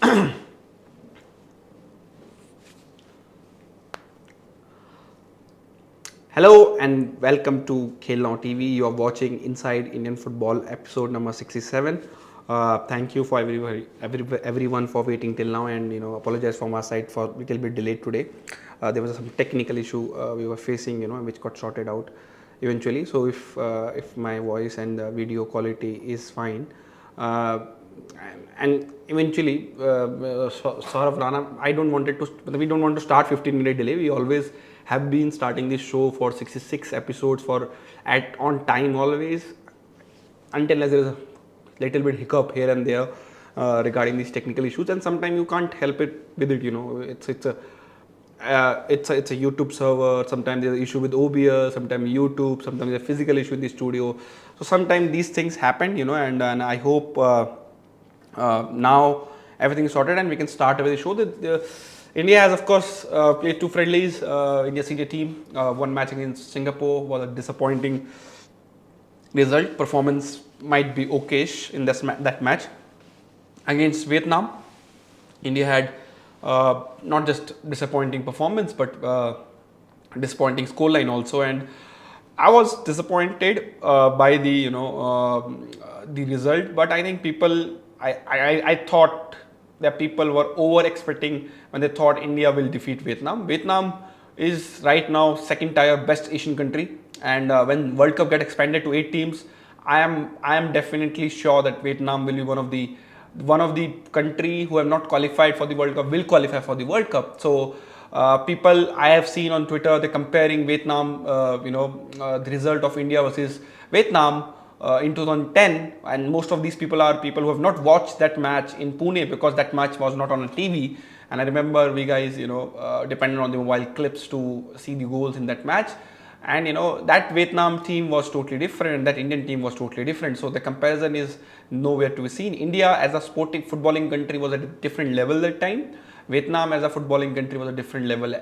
Hello and welcome to KNTV. You are watching Inside Indian Football episode number 67. Thank you for everyone for waiting till now, and apologize from our side for a little bit delayed today. There was some technical issue we were facing, which got sorted out eventually. So if my voice and the video quality is fine, and eventually Saurav Rana, we don't want to start 15-minute delay. We always have been starting this show for 66 episodes on time always, until there is a little bit hiccup here and there regarding these technical issues, and sometimes you can't help it with it. It's a YouTube server. Sometimes there's an issue with OBS. Sometimes YouTube. Sometimes there's a physical issue in the studio. So sometimes these things happen, and I hope now everything is sorted and we can start with the show. India has, of course, played two friendlies. India senior team, one match against Singapore was a disappointing result. Performance might be okayish in that match. Against Vietnam, India had not just disappointing performance but disappointing scoreline also, and I was disappointed by the the result. But I think I thought that people were over expecting when they thought India will defeat Vietnam. Vietnam is right now second tier best Asian country, and when World Cup get expanded to 8 teams, I am definitely sure that Vietnam will be one of the country who have not qualified for the World Cup will qualify for the World Cup. So people I have seen on Twitter, they're comparing Vietnam, the result of India versus Vietnam in 2010, and most of these people are people who have not watched that match in Pune because that match was not on a TV. And I remember we guys, depended on the mobile clips to see the goals in that match. And that Vietnam team was totally different, and that Indian team was totally different. So the comparison is nowhere to be seen. India as a sporting footballing country was at a different level that time. Vietnam as a footballing country was a different level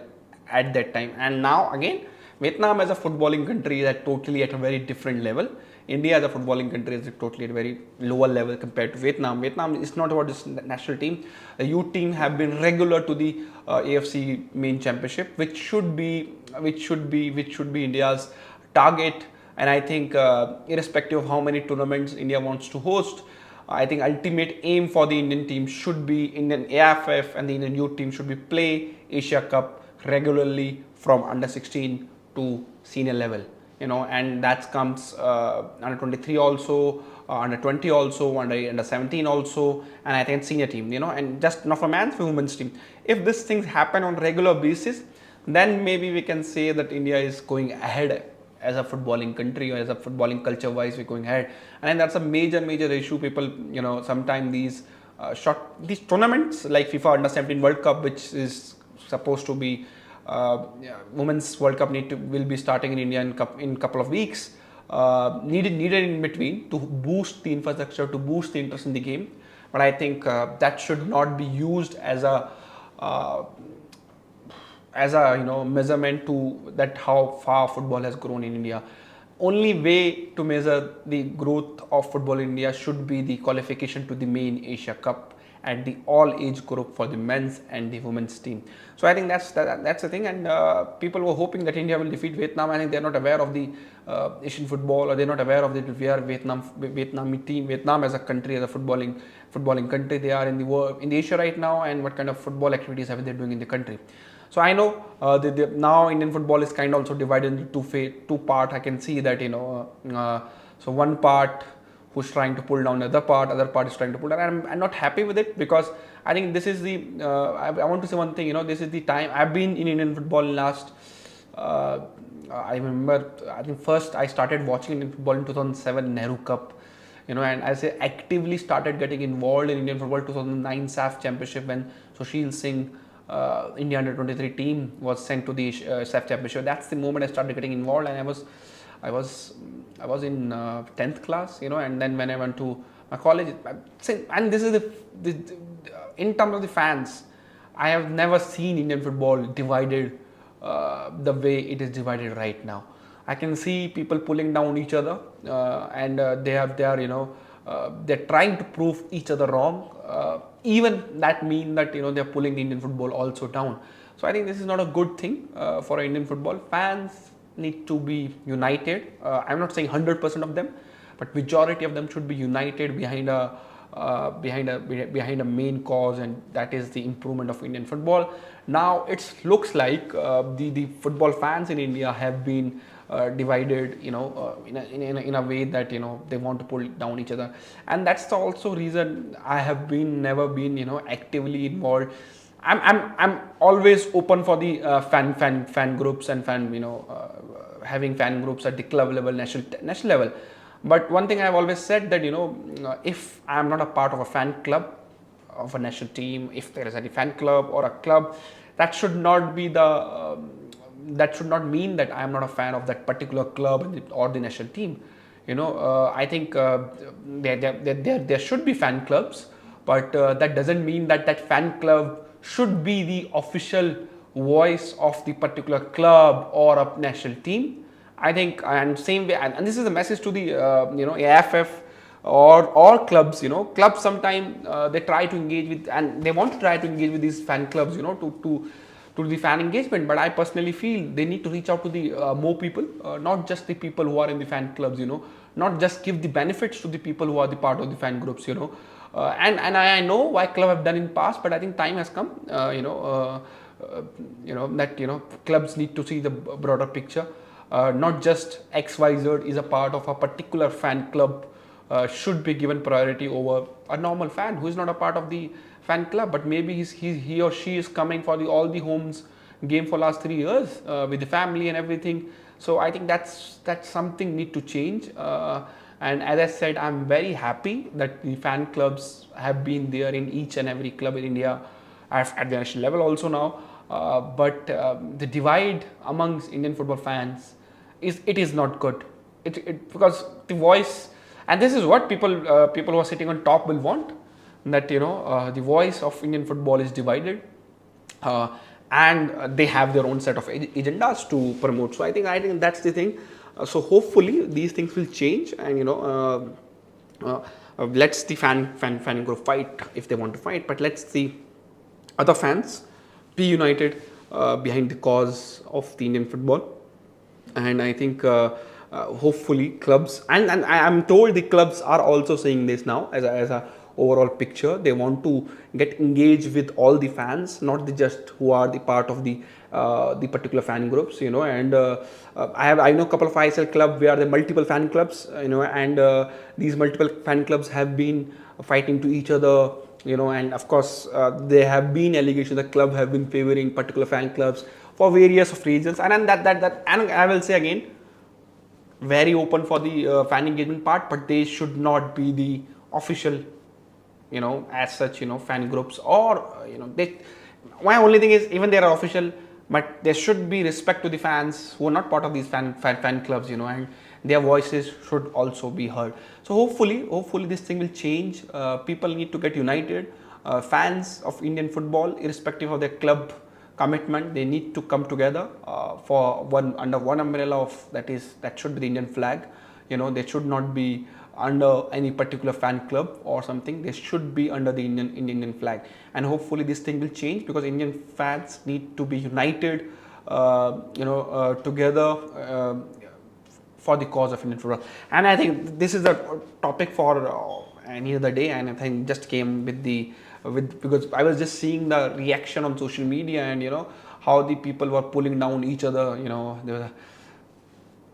at that time. And now again, Vietnam as a footballing country is totally at a very different level. India as a footballing country is totally at a very lower level compared to Vietnam. Vietnam is not about this national team. The youth team have been regular to the AFC main championship, which should be India's target. And I think irrespective of how many tournaments India wants to host, I think ultimate aim for the Indian team should be Indian AFF and the Indian youth team should be play Asia Cup regularly from under 16 to senior level. And that comes under 23 also, under 20 also, under 17 also, and I think senior team, and just not for men's, for women's team. If these things happen on regular basis, then maybe we can say that India is going ahead as a footballing country, or as a footballing culture wise, we're going ahead. And that's a major issue. People, sometimes these tournaments like FIFA Under 17 World Cup, which is supposed to be Women's World Cup will be starting in India in couple of weeks. Needed in between to boost the infrastructure, to boost the interest in the game. But I think that should not be used as a measurement to that how far football has grown in India. Only way to measure the growth of football in India should be the qualification to the main Asia Cup at the all age group for the men's and the women's team. So I think that's the thing, and people were hoping that India will defeat Vietnam. I think they're not aware of the Asian football, or they're not aware of the Vietnam team. Vietnam as a country, as a footballing country, they are in the world, in Asia right now, and what kind of football activities have they doing in the country. So I know now Indian football is kind of also divided into two part. I can see that so one part who's trying to pull down the other part is trying to pull down. I'm not happy with it, because I think this is the I want to say one thing. This is the time I've been in Indian football last. I remember, I think first I started watching Indian football in 2007 Nehru Cup. And I say actively started getting involved in Indian football 2009 SAF Championship, when Sushil Singh, India under 23 team was sent to the SAF Championship. That's the moment I started getting involved, and I was in 10th class, and then when I went to my college, and this is in terms of the fans, I have never seen Indian football divided the way it is divided right now. I can see people pulling down each other, and they are they're trying to prove each other wrong. Even that mean that they're pulling the Indian football also down. So I think this is not a good thing for Indian football. Fans need to be united. I'm not saying 100% of them, but majority of them should be united behind a main cause, and that is the improvement of Indian football. Now it looks like the football fans in India have been divided, in a way that they want to pull down each other, and that's the also reason I have never been actively involved. I'm always open for the fan groups and having fan groups at the club level, national level. But one thing I've always said that if I'm not a part of a fan club of a national team, if there is any fan club or a club, that should not be that should not mean that I am not a fan of that particular club or the national team. I think there should be fan clubs, but that doesn't mean that that fan club should be the official voice of the particular club or a national team. I think, and same way, and this is a message to the AFF or clubs. Clubs sometimes they try to engage with, and they want to try to engage with these fan clubs, to the fan engagement. But I personally feel they need to reach out to the more people, not just the people who are in the fan clubs. Not just give the benefits to the people who are the part of the fan groups. And I know why club have done in past, but I think time has come. That clubs need to see the broader picture. Not just XYZ is a part of a particular fan club should be given priority over a normal fan who is not a part of the fan club, but maybe he or she is coming for all the homes game for last 3 years with the family and everything. So I think that's something need to change. And as I said, I'm very happy that the fan clubs have been there in each and every club in India at the national level also now. But the divide amongst Indian football fans is not good. Because the voice, and this is what people who are sitting on top will want, that the voice of Indian football is divided, and they have their own set of agendas to promote. So I think that's the thing. So hopefully these things will change, and let's the fan group fight if they want to fight, but let's the other fans be united behind the cause of the Indian football. And I think hopefully clubs, and I'm told the clubs are also saying this now as a overall picture. They want to get engaged with all the fans, not just who are the part of the particular fan groups, and I know a couple of ISL clubs where there are multiple fan clubs, and these multiple fan clubs have been fighting to each other, and of course there have been allegations that club have been favoring particular fan clubs for various of reasons, and that and I will say again, very open for the fan engagement part, but they should not be the official as such fan groups, or my only thing is, even they are official, but there should be respect to the fans who are not part of these fan clubs, and their voices should also be heard. So hopefully this thing will change. People need to get united. Fans of Indian football, irrespective of their club commitment, they need to come together for under one umbrella of that should be the Indian flag. They should not be under any particular fan club or something. They should be under the Indian flag, and hopefully this thing will change, because Indian fans need to be united together for the cause of Indian football. And I think this is a topic for any other day, and I think just came because I was just seeing the reaction on social media, and how the people were pulling down each other,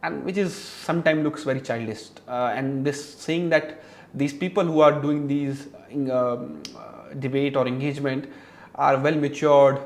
and which is sometimes looks very childish, and this saying that these people who are doing these debate or engagement are well matured,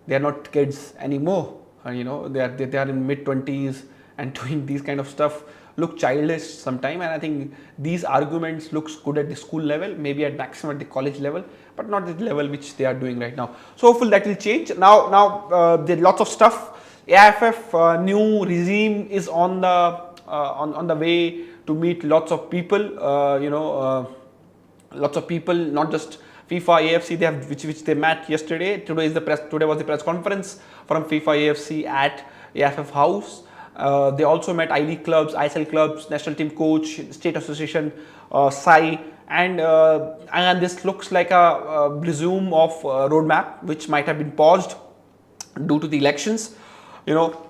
they are not kids anymore, they are in mid-20s, and doing these kind of stuff look childish sometimes. And I think these arguments looks good at the school level, maybe at maximum at the college level, but not at the level which they are doing right now. So hopefully that will change. Now there are lots of stuff. AFF new regime is on the way to meet lots of people. Lots of people, not just FIFA, AFC. They have which they met yesterday. Today was the press conference from FIFA, AFC at AFF House. They also met I League clubs, ISL clubs, national team coach, state association, SAI, and this looks like a resume of roadmap which might have been paused due to the elections, you know.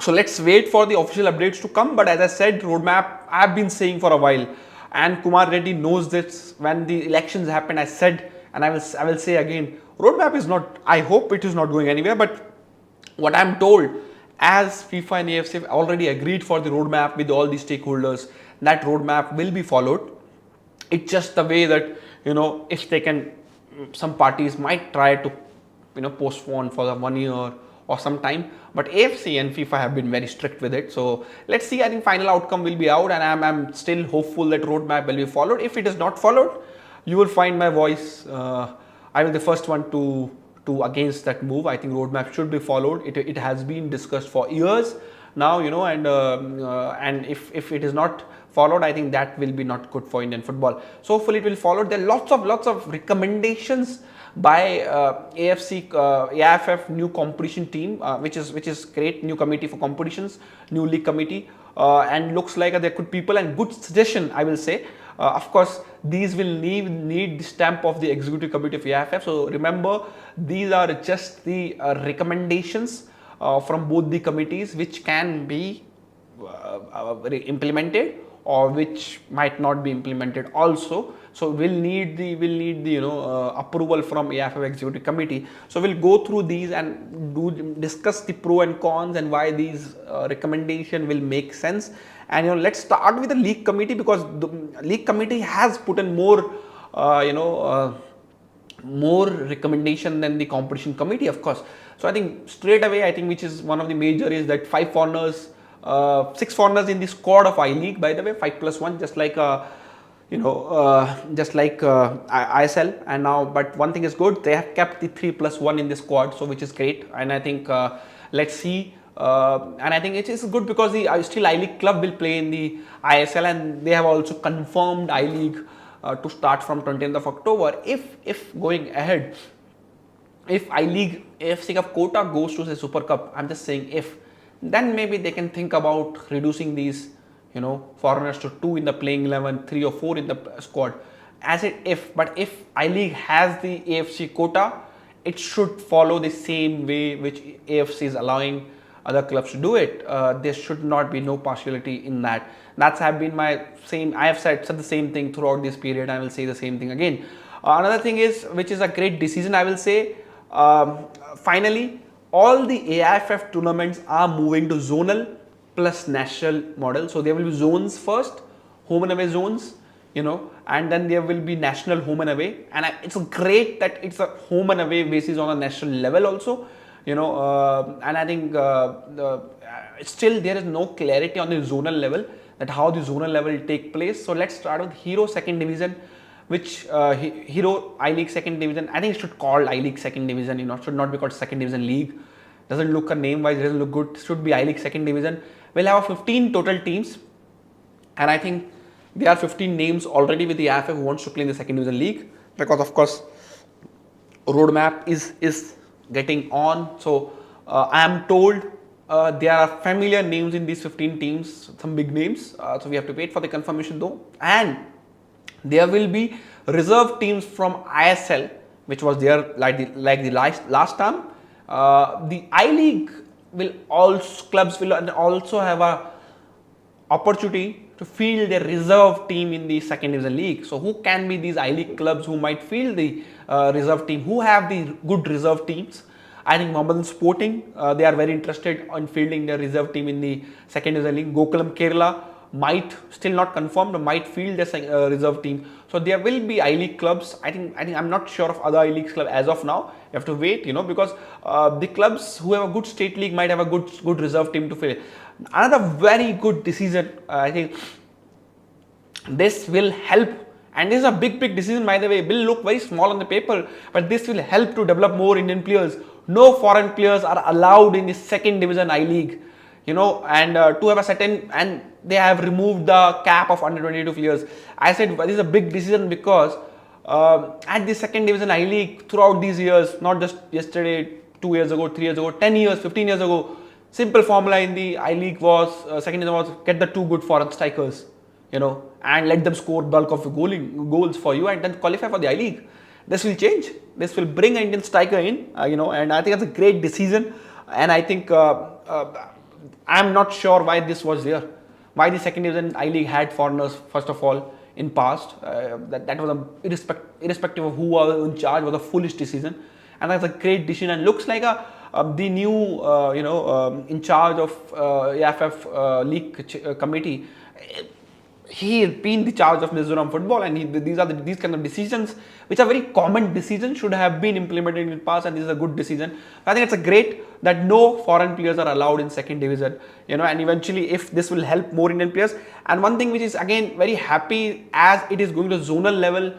So let's wait for the official updates to come. But as I said, roadmap I've been saying for a while, and Kumar Reddy knows this. When the elections happened, I said, and I will say again, roadmap is not, I hope it is not going anywhere, but what I'm told, as FIFA and AFC have already agreed for the roadmap with all the stakeholders, that roadmap will be followed. It's just the way that, you know, if they can, some parties might try to, you know, postpone for the 1 year or some time, but AFC and FIFA have been very strict with it. So let's see. I think final outcome will be out, and I'm still hopeful that roadmap will be followed. If it is not followed, you will find my voice. I will be the first one to against that move. I think roadmap should be followed. It has been discussed for years now, you know, and if it is not followed, I think that will be not good for Indian football. So hopefully it will follow. There are lots of recommendations by AFF new competition team, which is great, new committee for competitions, new league committee, and looks like there could people and good suggestion, I will say. Of course, these will need the stamp of the executive committee of AFF. So remember, these are just the recommendations from both the committees, which can be implemented or which might not be implemented also. So we'll need the you know approval from AFF executive committee. So we'll go through these and discuss the pro and cons and why these recommendation will make sense. And you know, let's start with the league committee, because the league committee has put in more more recommendation than the competition committee, of course. So I think straight away, I think which is one of the major is that 5 foreigners, 6 foreigners in the squad of I League, by the way, 5+1, just like ISL. And now, but one thing is good, they have kept the 3+1 in the squad, so which is great. And I think let's see. And I think it is good because the still I League club will play in the ISL, and they have also confirmed I League to start from 20th of October. If going ahead, if I League AFC Cup quota goes to say Super Cup, I'm just saying if, then maybe they can think about reducing these, you know, foreigners to 2 in the playing 11, 3 or 4 in the squad. As it if, but if I League has the AFC quota, it should follow the same way which AFC is allowing other clubs to do it. There should not be no partiality in that. That's have been my same. I have said the same thing throughout this period. I will say the same thing again. Another thing is, which is a great decision, I will say. Finally, all the AIFF tournaments are moving to zonal plus national model. So there will be zones first, home and away zones, you know, and then there will be national home and away. And it's great that it's a home and away basis on a national level also, you know, and I think still there is no clarity on the zonal level, that how the zonal level will take place. So let's start with Hero second division, which Hero I League second division. I think it should call I League second division, you know, should not be called second division league. Doesn't look a name wise, doesn't look good. Should be I League second division. We'll have 15 total teams, and I think there are 15 names already with the AFF who wants to play in the second division league, because of course roadmap is getting on. So I am told there are familiar names in these 15 teams, some big names. So we have to wait for the confirmation though. And there will be reserve teams from ISL, which was there like the last time. The I League will clubs will also have a opportunity to field their reserve team in the second division league. So who can be these I League clubs who might field the reserve team, who have the good reserve teams? I think Mohammedan Sporting, they are very interested in fielding their reserve team in the second division league. Gokulam Kerala might, still not confirmed, might field their reserve team. So there will be I League clubs. I think I'm not sure of other I League clubs as of now. You have to wait, you know, because the clubs who have a good state league might have a good reserve team to fill. Another very good decision, I think this will help, and this is a big decision, by the way. It will look very small on the paper, but this will help to develop more Indian players. No foreign players are allowed in the second division I League, you know, and to have a certain, and they have removed the cap of under 22 players. I said this is a big decision because at the second division I League throughout these years, not just yesterday, 2 years ago, 3 years ago, 10 years, 15 years ago, simple formula in the I League was, second division was get the 2 good foreign strikers. and let them score bulk of goals for you and then qualify for the I-League. This will change. This will bring an Indian striker in, and I think that's a great decision. And I think I'm not sure why this was there. Why the second division I-League had foreigners, first of all, in past. That was irrespective of who was in charge, was a foolish decision. And that's a great decision and looks like the new, in charge of AFF League Committee. He has been the charge of Mizoram football, and these kind of decisions, which are very common decisions, should have been implemented in the past, and this is a good decision. I think it's a great that no foreign players are allowed in second division, and eventually if this will help more Indian players. And one thing which is again very happy, as it is going to zonal level,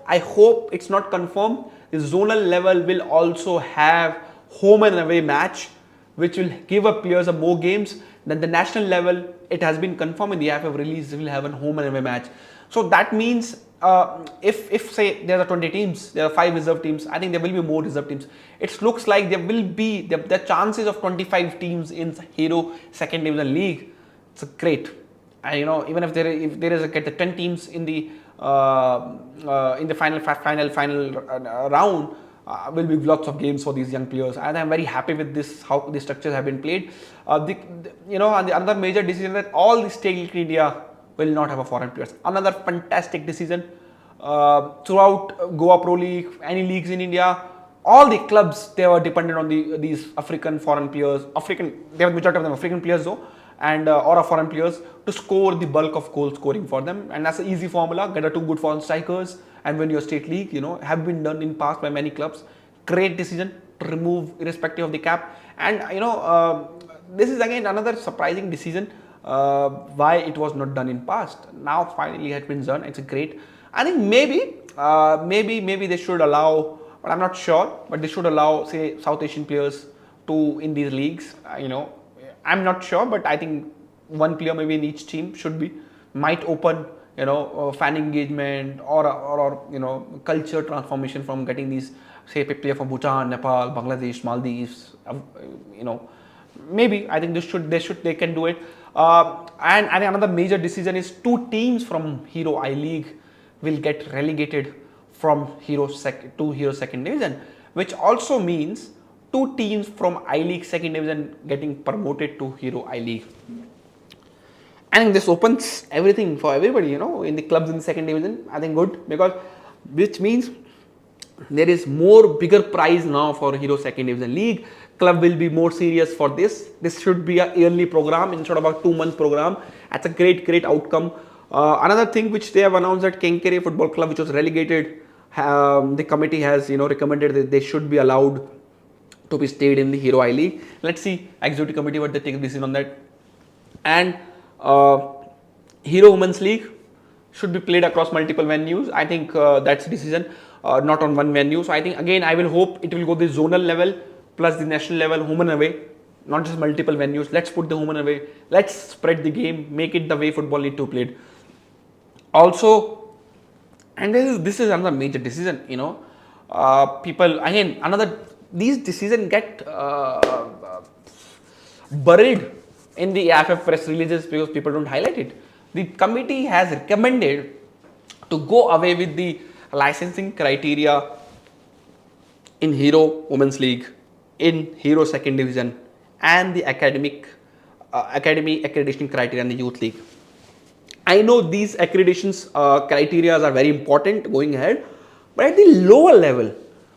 I hope it's not confirmed, the zonal level will also have home and away match, which will give up players more games. Then the national level, it has been confirmed in the AFF release, will have a home and away match. So that means if say there are 20 teams, there are 5 reserve teams, I think there will be more reserve teams. It looks like there will be the chances of 25 teams in Hero Second Division League. It's great. And even if there is 10 teams in the final round, will be lots of games for these young players, and I'm very happy with this, how the structures have been played. And the other major decision that all the state league in India will not have a foreign players. Another fantastic decision. Throughout Goa Pro League, any leagues in India, all the clubs, they were dependent on these African foreign players. They have majority of them African players though, and or foreign players to score the bulk of goal scoring for them, and that's an easy formula. Get 2 good foreign strikers and win your state league. Have been done in past by many clubs. Great decision to remove irrespective of the cap. And this is again another surprising decision why it was not done in past. Now finally it has been done. It's a great. I think maybe they should allow, but I'm not sure. But they should allow, say, South Asian players to in these leagues. I'm not sure, but I think 1 player maybe in each team might open fan engagement or culture transformation from getting these, say, a player from Bhutan, Nepal, Bangladesh, Maldives. Maybe I think they can do it. And another major decision is 2 teams from Hero I-League will get relegated from Hero Second Division, which also means 2 teams from I-League Second Division getting promoted to Hero I-League. I think this opens everything for everybody, in the clubs in the second division. I think good, which means there is bigger prize now for Hero Second Division League. Club will be more serious for this. This should be a yearly program instead of a 2-month program. That's a great outcome. Another thing which they have announced, that KNTV Football Club, which was relegated, the committee has recommended that they should be allowed to be stayed in the Hero I-League. Let's see executive committee what they take a decision on that. And Hero Women's League should be played across multiple venues. I think that's a decision, not on one venue. So I think again, I will hope it will go the zonal level plus the national level, home and away, not just multiple venues. Let's put the home and away. Let's spread the game, make it the way football need to played. Also, and this is another major decision. People again these decisions get buried in the AFF press releases because people don't highlight it. The committee has recommended to go away with the licensing criteria in Hero Women's League, in Hero Second Division, and the academy accreditation criteria in the Youth League. I know these accreditations criteria are very important going ahead, but at the lower level,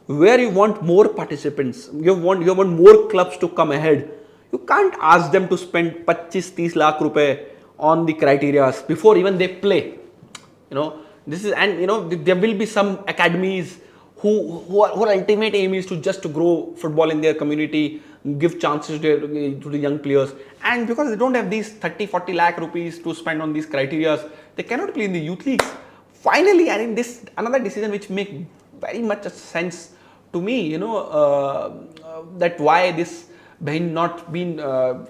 where you want more participants, you want more clubs to come ahead, you can't ask them to spend 25-30 lakh rupees on the criteria before even they play. This is, and there will be some academies whose ultimate aim is to grow football in their community, give chances to the young players, and because they don't have these 30-40 lakh rupees to spend on these criteria, they cannot play in the youth leagues. Finally, I think this another decision which makes very much sense to me, that why this has not been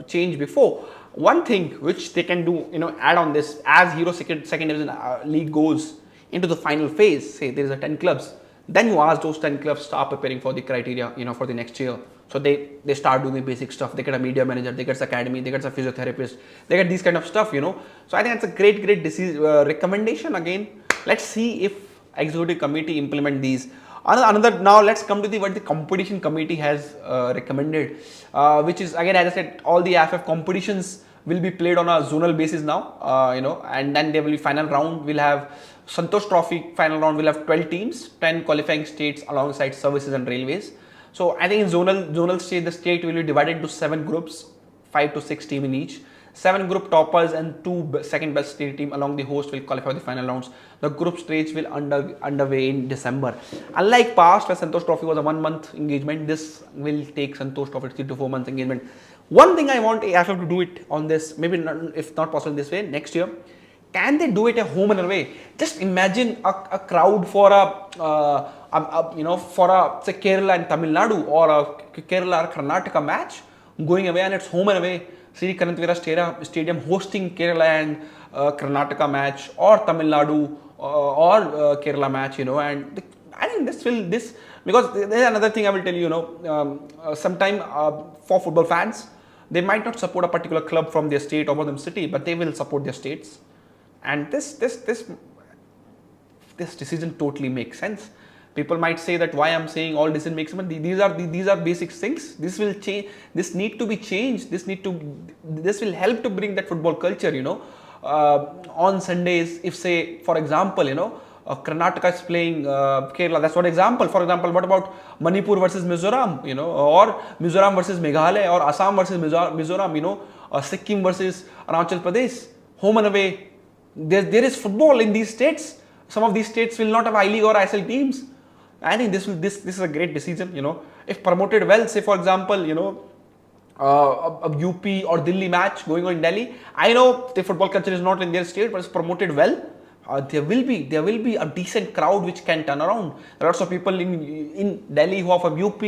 changed before. One thing which they can do, add on this, as Hero Second Division League goes into the final phase, say there is a 10 clubs, then you ask those 10 clubs start preparing for the criteria, for the next year. So they start doing the basic stuff. They get a media manager, they get an academy, they get a physiotherapist, they get these kind of stuff, So I think that's a great disease recommendation. Again, let's see if executive committee implement these. Another now let's come to what the competition committee has recommended, which is again, as I said, all the AFF competitions will be played on a zonal basis now, and then there will be final round. We'll have Santosh Trophy final round. We'll have 12 teams, 10 qualifying states alongside services and railways. So I think in zonal state, the state will be divided into 7 groups, 5 to 6 teams in each. 7 group toppers and 2 second best state team along the host will qualify the final rounds. The group stage will underway in December. Unlike past where Santosh Trophy was a 1 month engagement, this will take Santosh Trophy 3 to 4 months engagement. One thing I want AFF to do it on this, maybe not, if not possible this way, next year, can they do it at home and away? Just imagine a crowd for say Kerala and Tamil Nadu, or a Kerala or Karnataka match going away, and it's home and away. Sri Kanantvira Stadium hosting Kerala and Karnataka match, or Tamil Nadu or Kerala match, and I think this because there's another thing I will tell you, sometime for football fans, they might not support a particular club from their state or from their city, but they will support their states, and this decision totally makes sense. People might say that why I'm saying all decision makes sense, but these are basic things. This will change. This need to be changed. This will help to bring that football culture. On Sundays, if say for example, Karnataka is playing Kerala. That's one example. For example, what about Manipur versus Mizoram? Or Mizoram versus Meghalaya, or Assam versus Mizoram. Or Sikkim versus Arunachal Pradesh. Home and away. There is football in these states. Some of these states will not have I-League or ISL teams. I think this is a great decision. If promoted well, say for example, a UP or Delhi match going on in Delhi. I know the football culture is not in their state, but it's promoted well. There will be a decent crowd which can turn around. There are lots of people in Delhi who are from UP.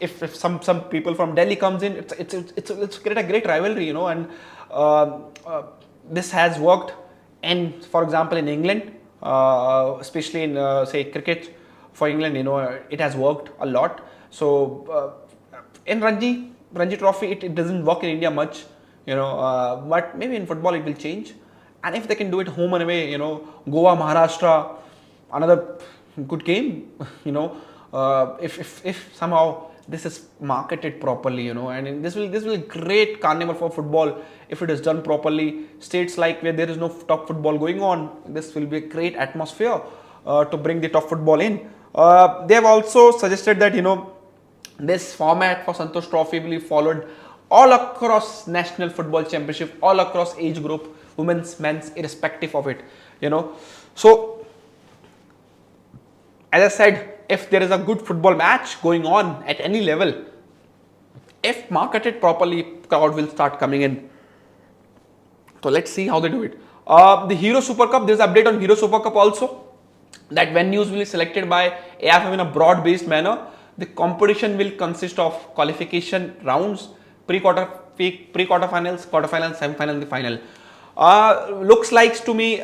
If some people from Delhi comes in, it's create a great rivalry, and this has worked. And for example, in England, especially in say cricket for England, it has worked a lot. So in Ranji Trophy, it doesn't work in India much, but maybe in football it will change. And if they can do it home and away, Goa, Maharashtra, another good game, if somehow this is marketed properly, and this will great carnival for football if it is done properly. States like where there is no top football going on, this will be a great atmosphere to bring the top football in. They have also suggested that, this format for Santosh Trophy will be followed all across National Football Championship, all across age group, women's, men's, irrespective of it, So, as I said, if there is a good football match going on at any level, if marketed properly, crowd will start coming in. So let's see how they do it. The Hero Super Cup, there's an update on Hero Super Cup also, that venues will be selected by AFF in a broad-based manner. The competition will consist of qualification rounds, pre-quarterfinals, quarterfinals, semi-final, and the final. Looks like to me,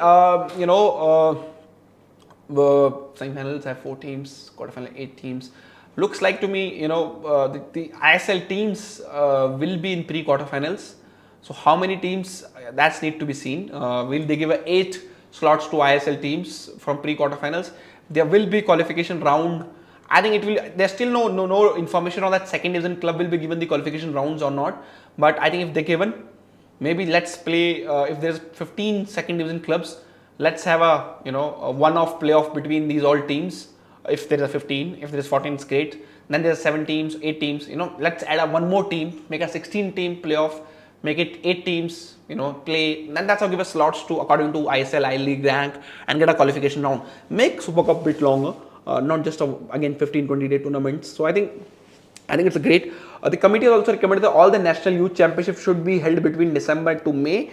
semi-finals have 4 teams, quarterfinal 8 teams. Looks like to me, the ISL teams will be in pre-quarterfinals. So how many teams, that's need to be seen. Will they give 8 slots to ISL teams from pre-quarterfinals? There will be qualification round. I think it will. There's still no information on that second division club will be given the qualification rounds or not. But I think if they're given, maybe let's play. If there's 15 second division clubs, let's have a one-off playoff between these all teams. If there is a 15, if there is 14, it's great. Then there's 7 teams, 8 teams. Let's add one more team, make a 16-team playoff, make it 8 teams. Play. Then that's how give us slots to according to ISL, I-League rank, and get a qualification round. Make Super Cup a bit longer. Not just again 15-20 day tournaments. So I think it's a great. The committee has also recommended that all the national youth championships should be held between December to May.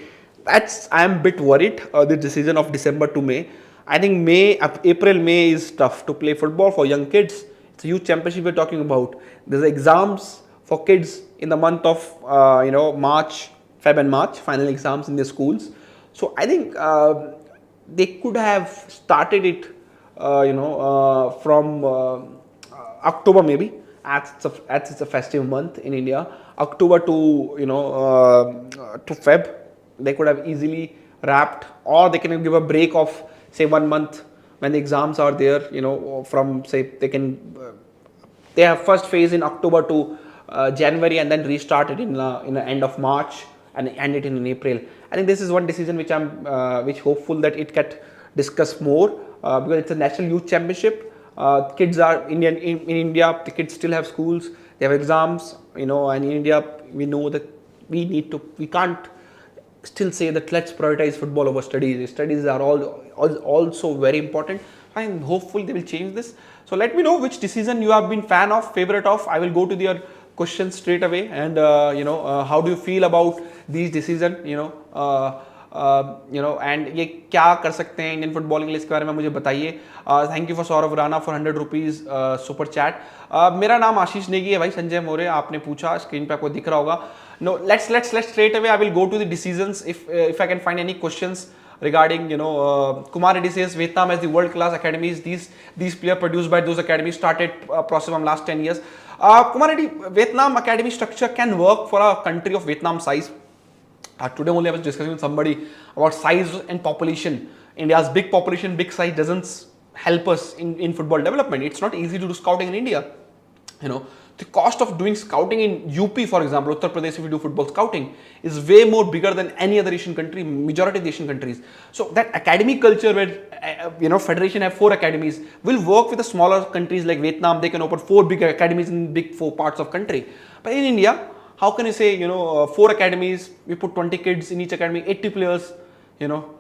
I am a bit worried. The decision of December to May. I think April, May is tough to play football for young kids. It's a youth championship we're talking about. There's exams for kids in the month of March, Feb and March. Final exams in their schools. So I think they could have started it. From October maybe, as it's a festive month in India, October to to Feb, they could have easily wrapped, or they can give a break of say 1 month when the exams are there. From say they have first phase in October to January, and then restart it in the end of March and end it in April. I think this is one decision which I'm which hopeful that it get discussed more because it's a national youth championship. Kids are in India. The kids still have schools. They have exams. And in India we know that we can't still say that let's prioritize football over studies. Studies are also very important. I'm hopeful they will change this. So let me know which decision you have been fan of, favorite of. I will go to your questions straight away, and how do you feel about these decision? And ये क्या कर सकते हैं Indian footballing के लिए, इसके बारे में मुझे बताइए. Thank you for Saurabh Rana for 100 rupees super chat. मेरा नाम आशीष नेगी है भाई, संजय मोरे आपने पूछा, स्क्रीन पे आपको दिख रहा होगा. No let's straight away I will go to the decisions if I can find any questions regarding Kumar Reddy says Vietnam has the world class academies. These players produced by those academies started process from last 10 years. Kumar Reddy, Vietnam academy structure can work for a country of Vietnam size. Today only I was discussing with somebody about size and population. India's big population, big size doesn't help us in football development. It's not easy to do scouting in India. The cost of doing scouting in UP, for example, Uttar Pradesh, if you do football scouting, is way more bigger than any other Asian country, majority of the Asian countries. So that academy culture where federation have 4 academies will work with the smaller countries like Vietnam. They can open 4 big academies in big 4 parts of country. But in India, how can you say 4 academies, we put 20 kids in each academy, 80 players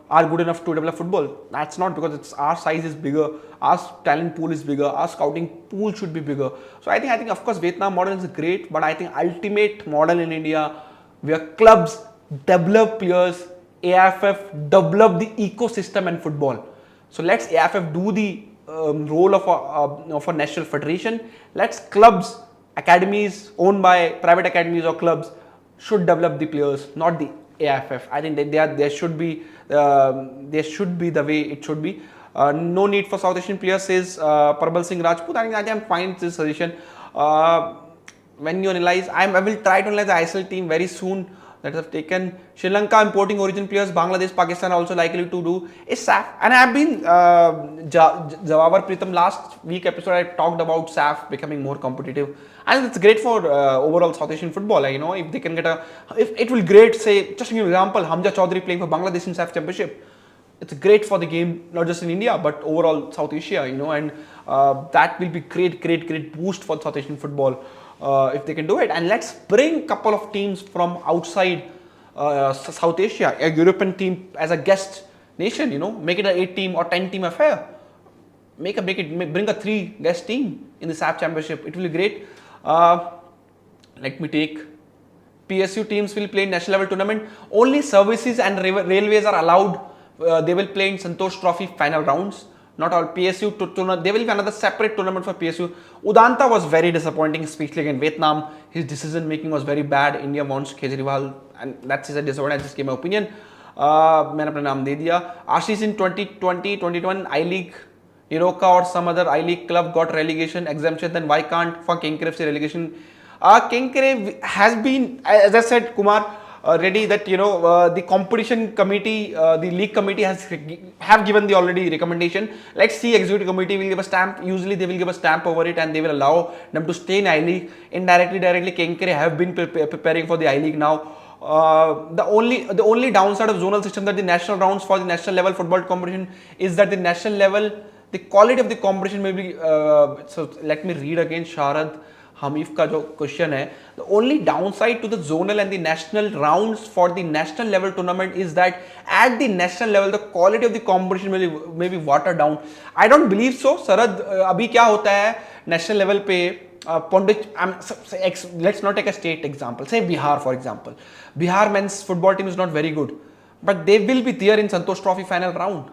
are good enough to develop football? That's not, because our size is bigger, our talent pool is bigger, our scouting pool should be bigger. So I think of course Vietnam model is great, but I think ultimate model in India where clubs develop players, AFF develop the ecosystem and football. So let's AFF do the role of a national federation. Let's clubs, academies owned by private academies or clubs should develop the players, not the AFF. I think there should be the way it should be. No need for South Asian players, says Prabal Singh Rajput. I think I'm fine with this suggestion. When you analyze, I will try to analyze the ISL team very soon that have taken. Sri Lanka importing origin players, Bangladesh, Pakistan are also likely to do is SAF. And I have been Jawahar Pritam last week episode I talked about SAF becoming more competitive. And it's great for overall South Asian football. If they can get if it will great, say, just to give an example, Hamza Chaudhary playing for Bangladesh in SAF Championship. It's great for the game, not just in India, but overall South Asia, and that will be great boost for South Asian football if they can do it. And let's bring couple of teams from outside South Asia, a European team as a guest nation, make it an 8-team or 10-team affair. Bring a 3 guest team in the SAF Championship. It will be great. Let me take PSU teams will play in national level tournament. Only services and railways are allowed. They will play in Santosh Trophy final rounds. Not all PSU tournament. There will be another separate tournament for PSU. Udanta was very disappointing, especially against Vietnam. His decision making was very bad. India wants Kejriwal, and that's a disappointment. I just gave my opinion. मैंने अपना नाम दे दिया. Ashish in 2020-21 I-League, Iroka or some other I-League club got relegation exemption, then why can't Kinkrev say relegation? Kinkrev has been, as I said, Kumar Reddy, that the competition committee, the league committee have given the already recommendation. Let's see, executive committee will give a stamp. Usually they will give a stamp over it and they will allow them to stay in I-League. Directly Kinkrev have been preparing for the I-League now. The only downside of zonal system that the national rounds for the national level football competition is that the national level, the quality of the competition may be so let me read again Sharad Hamif ka jo question hai. The only downside to the zonal and the national rounds for the national level tournament is that at the national level the quality of the competition may be watered down. I don't believe so. Sharad, abhi kya hota hai national level pe let's not take a state example. Say Bihar, for example. Bihar men's football team is not very good, but they will be there in Santosh Trophy final round,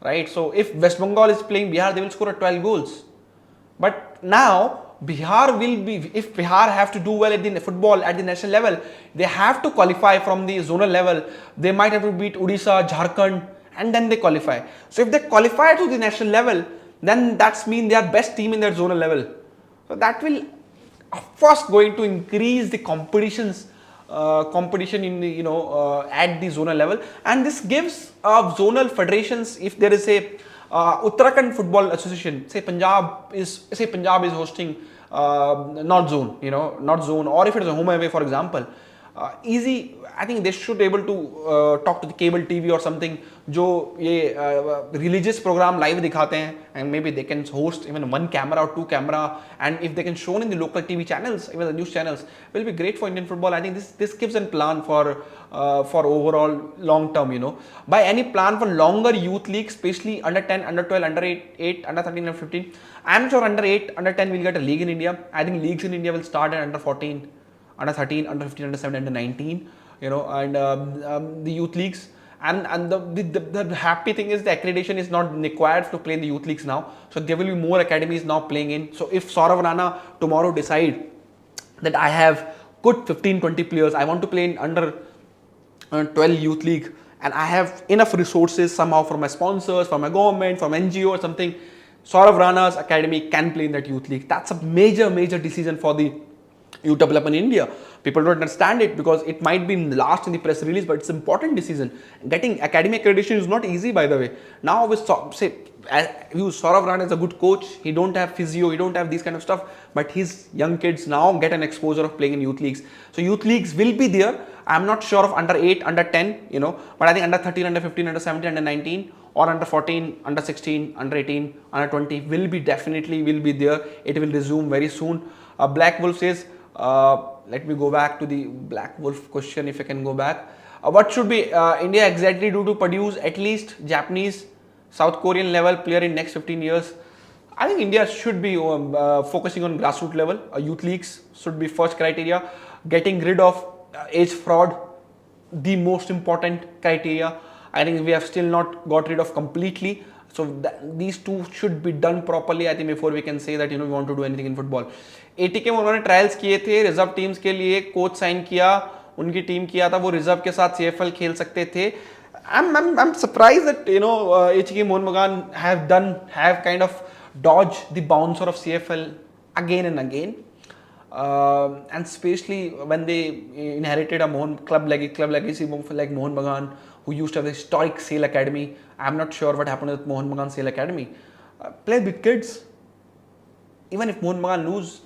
right? So if West Bengal is playing Bihar, they will score 12 goals. But now Bihar will be, if Bihar have to do well at the football at the national level, they have to qualify from the zonal level. They might have to beat Odisha, Jharkhand, and then they qualify. So if they qualify to the national level, then that's mean they are best team in their zonal level. So that will first going to increase the competition in the, at the zonal level, and this gives zonal federations, if there is a Uttarakhand Football Association, say Punjab is hosting not zone, not zone, or if it is a home away, for example, easy. I think they should be able to talk to the cable TV or something जो ये religious program live दिखाते हैं, and maybe they can host even one camera or two camera, and if they can show in the local TV channels, even the news channels, will be great for Indian football. I think this gives a plan for overall long term. By any plan for longer youth league, especially under 10, under 12, under 8, under 13, under 15. I'm sure under 8, under 10 we'll get a league in India. I think leagues in India will start at under 14, under 13, under 15, under 7, under 19. And the youth leagues. And the happy thing is the accreditation is not required to play in the youth leagues now. So there will be more academies now playing in. So if Saurav Rana tomorrow decide that I have good 15-20 players, I want to play in under 12 youth league, and I have enough resources somehow from my sponsors, from my government, from NGO or something, Saurav Rana's academy can play in that youth league. That's a major decision for the youth development in India. People don't understand it because it might be last in the press release, but it's an important decision. Getting academy accreditation is not easy, by the way. Now, with Saurav Rana is a good coach. He don't have physio, he don't have these kind of stuff, but his young kids now get an exposure of playing in youth leagues. So youth leagues will be there. I'm not sure of under 8, under 10, but I think under 13, under 15, under 17, under 19, or under 14, under 16, under 18, under 20 will be there. It will resume very soon. Black Wolf says, let me go back to the Black Wolf question, if I can go back. What should be India exactly do to produce at least Japanese, South Korean level player in next 15 years? I think India should be focusing on grassroots level. Youth leagues should be first criteria. Getting rid of age fraud, the most important criteria. I think we have still not got rid of completely. So these two should be done properly, I think, before we can say that we want to do anything in football. ATK में उन्होंने trials किए थे, reserve teams के लिए coach sign किया, उनकी team किया था, वो रिजर्व के साथ CFL खेल सकते थे. I'm surprised that ATK Mohun Bagan have kind of dodged the bouncer of CFL again and again, and especially when they inherited a club legacy like Mohun Bagan, who used to have the historic SAIL Academy. I'm not sure what happened with Mohun Bagan SAIL Academy. Play with kids. Even if Mohun Bagan lose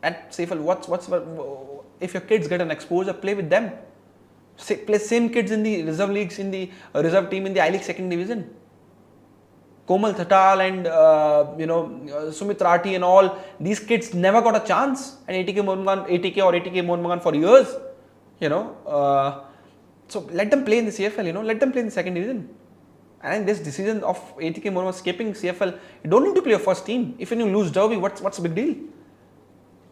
at CFL, if your kids get an exposure, play with them. Play same kids in the reserve leagues, in the reserve team in the I-League second division. Komal Thatal and Sumit Rathi and all, these kids never got a chance at ATK Mohun Bagan for years. So let them play in the CFL, let them play in the second division. And this decision of ATK Mohun skipping CFL, you don't need to play a first team. If you lose Derby, what's the big deal?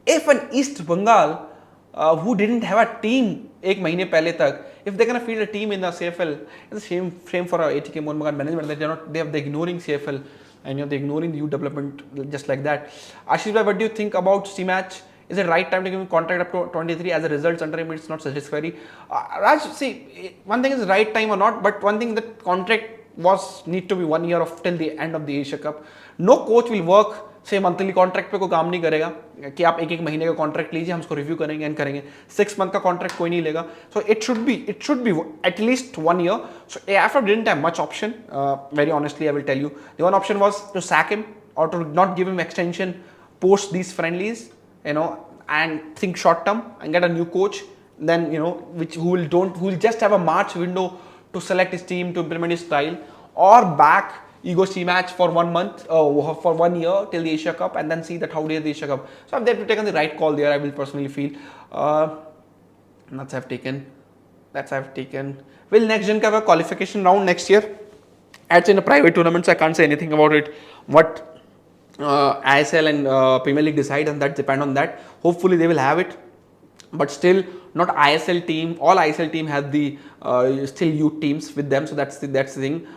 If an East Bengal who didn't have a team एक महीने पहले तक, if they're gonna field a team in the CFL, it's a shame for ATK Mohun Bagan management that they're ignoring CFL and they're ignoring the youth development just like that. Ashish bhai, what do you think about C-Match? Is it right time to give him contract up to 23 as the results under him it's not satisfactory? Raj, see, one thing is right time or not, but one thing that contract need to be 1 year of till the end of the Asia Cup. No coach will work से monthly contract पे कोई काम नहीं करेगा कि आप एक महीने का कॉन्ट्रैक्ट लीजिए, हम उसको रिव्यू करेंगे एंड करेंगे. 6 month का कॉन्ट्रैक्ट कोई नहीं लेगा. So it should be at least 1 year. So AFF didn't have much option. Very honestly, I will tell you, the one option was to sack him or to not give him extension post these friendlies, and think short term and get a new coach. Then who will just have a March window to select his team, to implement his style, or back. You go C-Match for 1 month, for 1 year till the Asia Cup, and then see that how they the Asia Cup. So they have taken the right call there, I will personally feel. That's I've taken. Will next gen have a qualification round next year? It's in a private tournament, so I can't say anything about it. What ISL and Premier League decide, and that depend on that. Hopefully they will have it, but still not ISL team. All ISL team have the still youth teams with them, so that's the thing.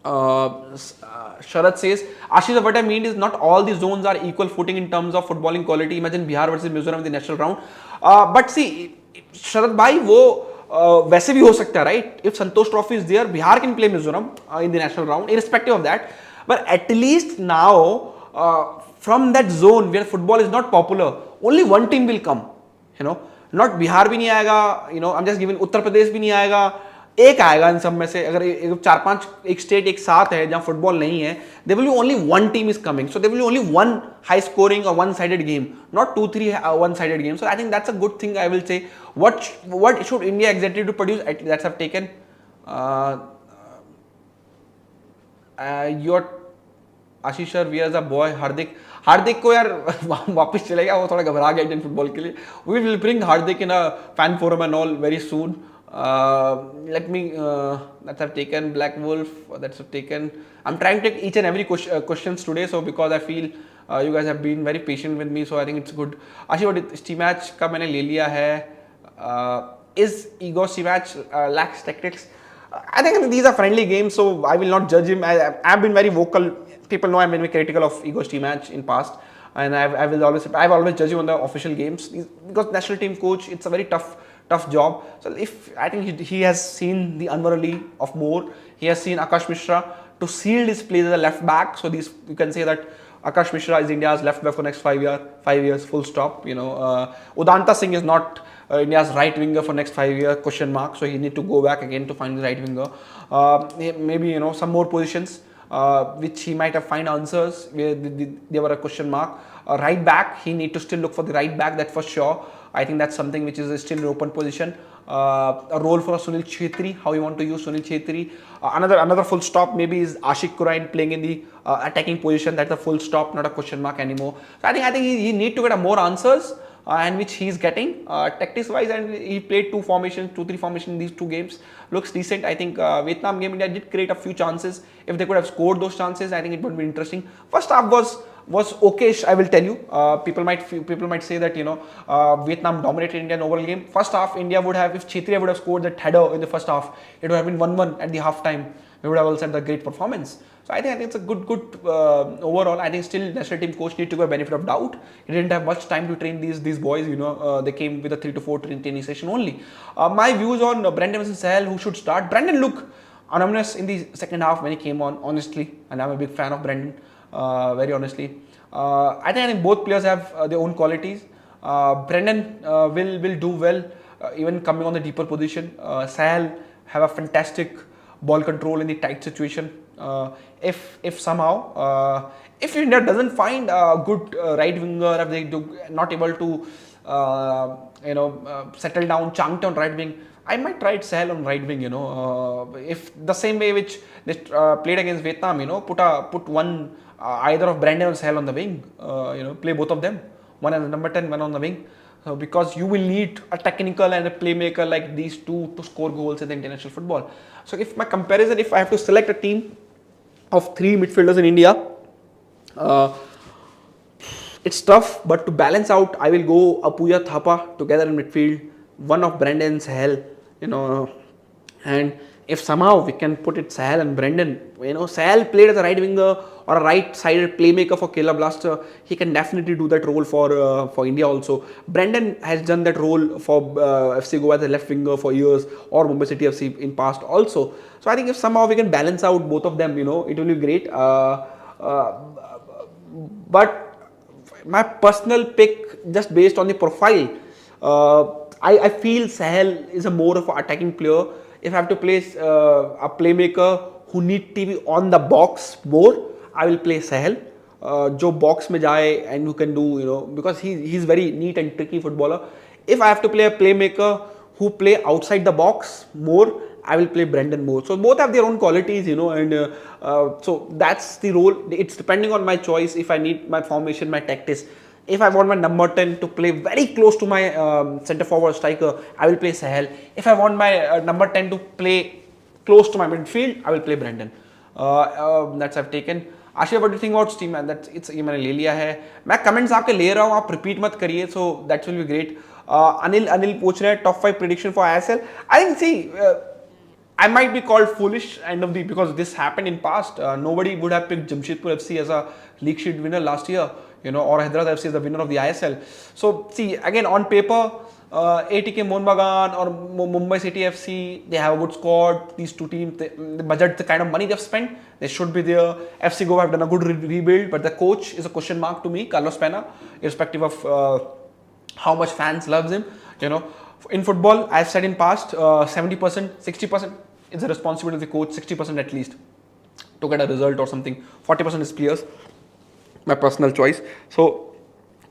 Sharad says, Ashish, what I mean is not all the zones are equal footing in terms of footballing quality. Imagine Bihar versus Mizoram in the national round. But see, Sharad bhai, वो वैसे भी हो सकता है, right? If Santosh Trophy is there, Bihar can play Mizoram in the national round, irrespective of that. But at least now, from that zone where football is not popular, only one team will come. You know, not Bihar भी नहीं आएगा. You know, I'm just giving Uttar Pradesh भी नहीं आएगा. एक आएगा इन सब में से. अगर चार पांच एक स्टेट एक साथ है जहाँ फुटबॉल नहीं है, there will be only one team is coming. So there will be only one high scoring or one sided game, not 2-3 one sided games. So I think that's a good thing. I will say. What should India exactly to produce? That's have taken. Your Ashish sir we as a boy Hardik को यार वापस चलेगा, वो थोड़ा घबरा गया Indian football के लिए. We will bring Hardik in a fan forum and all very soon. Let me that have taken Black Wolf, that's have taken. I'm trying to take each and every questions today, so because I feel you guys have been very patient with me, so I think it's good. Ashi, what T match का मैंने ले लिया है. Is ego T match lacks tactics? I think these are friendly games, so I will not judge him. I've been very vocal. People know I've been very critical of Ego's team match in past, and I've always judged him on the official games because national team coach, it's a very tough job. So if I think he has seen the Anwar Ali of more, he has seen Akash Mishra to seal his place as a left back. So these you can say that Akash Mishra is India's left back for next 5 years, full stop. You know, Udanta Singh is not India's right winger for next 5 years, question mark. So he need to go back again to find the right winger. Maybe, you know, some more positions which he might have find answers where they were a question mark. Right back, he need to still look for the right back, that for sure. I think that's something which is still an open position. A role for Sunil Chhetri, how you want to use Sunil Chhetri. Another full stop maybe is Ashik Kurain playing in the attacking position. That's a full stop, not a question mark anymore. So I think he need to get more answers. And which he is getting tactics wise, and he played 2-3 formations in these 2 games. Looks decent. I think Vietnam game, India did create a few chances. If they could have scored those chances, I think it would be interesting. First half was okayish, I will tell you. People might say that, you know, Vietnam dominated India in overall game. First half, India would have, if Chhetri would have scored that header in the first half, it would have been 1-1 at the half time. We would have also had a great performance. So I think it's a good overall. I think still national team coach need to give a benefit of doubt. He didn't have much time to train these boys. You know, they came with a 3 to 4 training session only. My views on Brandon versus Sahel, who should start. Brandon looked anonymous in the second half when he came on, honestly, and I'm a big fan of Brandon. Very honestly, I think both players have their own qualities. Brandon will do well even coming on the deeper position. Sahel have a fantastic ball control in the tight situation. If somehow if India doesn't find a good right winger, if they do not able to settle down, chunked on right wing, I might try Sahel on right wing. You know, if the same way which they played against Vietnam, you know, put one either of Brandon or Sahel on the wing. You know, play both of them, one as number 10, one on the wing. Because you will need a technical and a playmaker like these two to score goals in the international football. So if my comparison, if I have to select a team of 3 midfielders in India, it's tough, but to balance out, I will go Apuya Thapa together in midfield, one of Brandon, Sahel, you know, and if somehow we can put it Sahel and Brandon, you know, Sahel played as a right winger or a right-sided playmaker for Kerala Blaster, he can definitely do that role for India also. Brandon has done that role for FC Goa as a left winger for years, or Mumbai City FC in past also. So I think if somehow we can balance out both of them, you know, it will be great. But my personal pick, just based on the profile, I feel Sahel is a more of an attacking player. If I have to place a playmaker who need to be on the box more, I will play Sahel. जो box में जाए and who can do, you know, because he's very neat and tricky footballer. If I have to play a playmaker who play outside the box more, I will play Brandon more. So both have their own qualities, you know, and so that's the role. It's depending on my choice. If I need my formation, my tactics. If I want my number 10 to play very close to my centre forward striker, I will play Sahel. If I want my number 10 to play close to my midfield, I will play Brandon. That's I've taken. Asia, what do you think about Steam? That's it's ये मैंने ले लिया है. मैं comments आपके ले रहा हूँ, आप repeat मत करिए. So that will be great. Anil पूछ रहे हैं top 5 prediction for ISL. I think see, I might be called foolish end of the because this happened in past. Nobody would have picked Jamshedpur FC as a league sheet winner last year, you know, or Hyderabad FC as the winner of the ISL. So see, again on paper, ATK Mohun Bagan or Mumbai City FC, they have a good squad. These two teams, the budget, the kind of money they've spent, they should be there. FC Goa have done a good rebuild, but the coach is a question mark to me, Carlos Pena, irrespective of how much fans loves him. You know, in football, I've said in past, 70%, 60% is the responsibility of the coach, 60% at least to get a result or something. 40% is players. My personal choice. So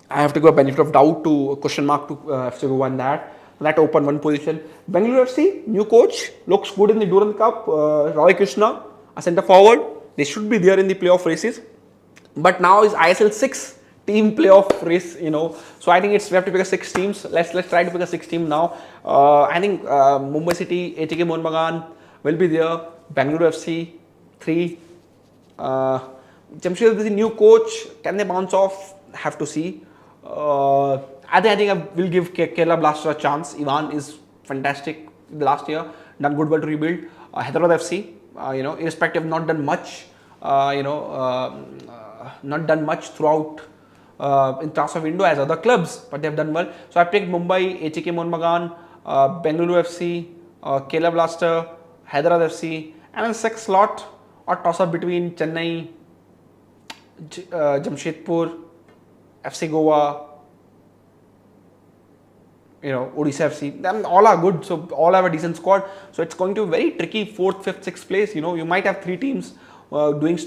I have to give a benefit of doubt to question mark to FC Goa on that. That open one position. Bengaluru FC, new coach, looks good in the Durand Cup. Roy Krishna, a centre forward. They should be there in the playoff races. But now is ISL 6 team playoff race, you know. So I think we have to pick a 6 teams. Let's try to pick a 6 team now. I think Mumbai City, ATK Mohun Bagan will be there. Bengaluru FC, 3. Jamshedpur is the new coach. Can they bounce off? Have to see. I think I will give Kerala Blaster a chance. Ivan is fantastic the last year. Done good well to rebuild. Hyderabad FC, you know, irrespective, not done much. Not done much throughout in transfer window as other clubs, but they have done well. So I picked Mumbai, ATK Mohun Bagan, Bengaluru FC, Kerala Blaster, Hyderabad FC, and a 6th slot or toss up between Chennai, Jamshedpur, FC Goa, you know, Odisha FC. Them all are good, so all have a decent squad. So it's going to be very tricky 4th, 5th, 6th place. You know, you might have 3 teams doing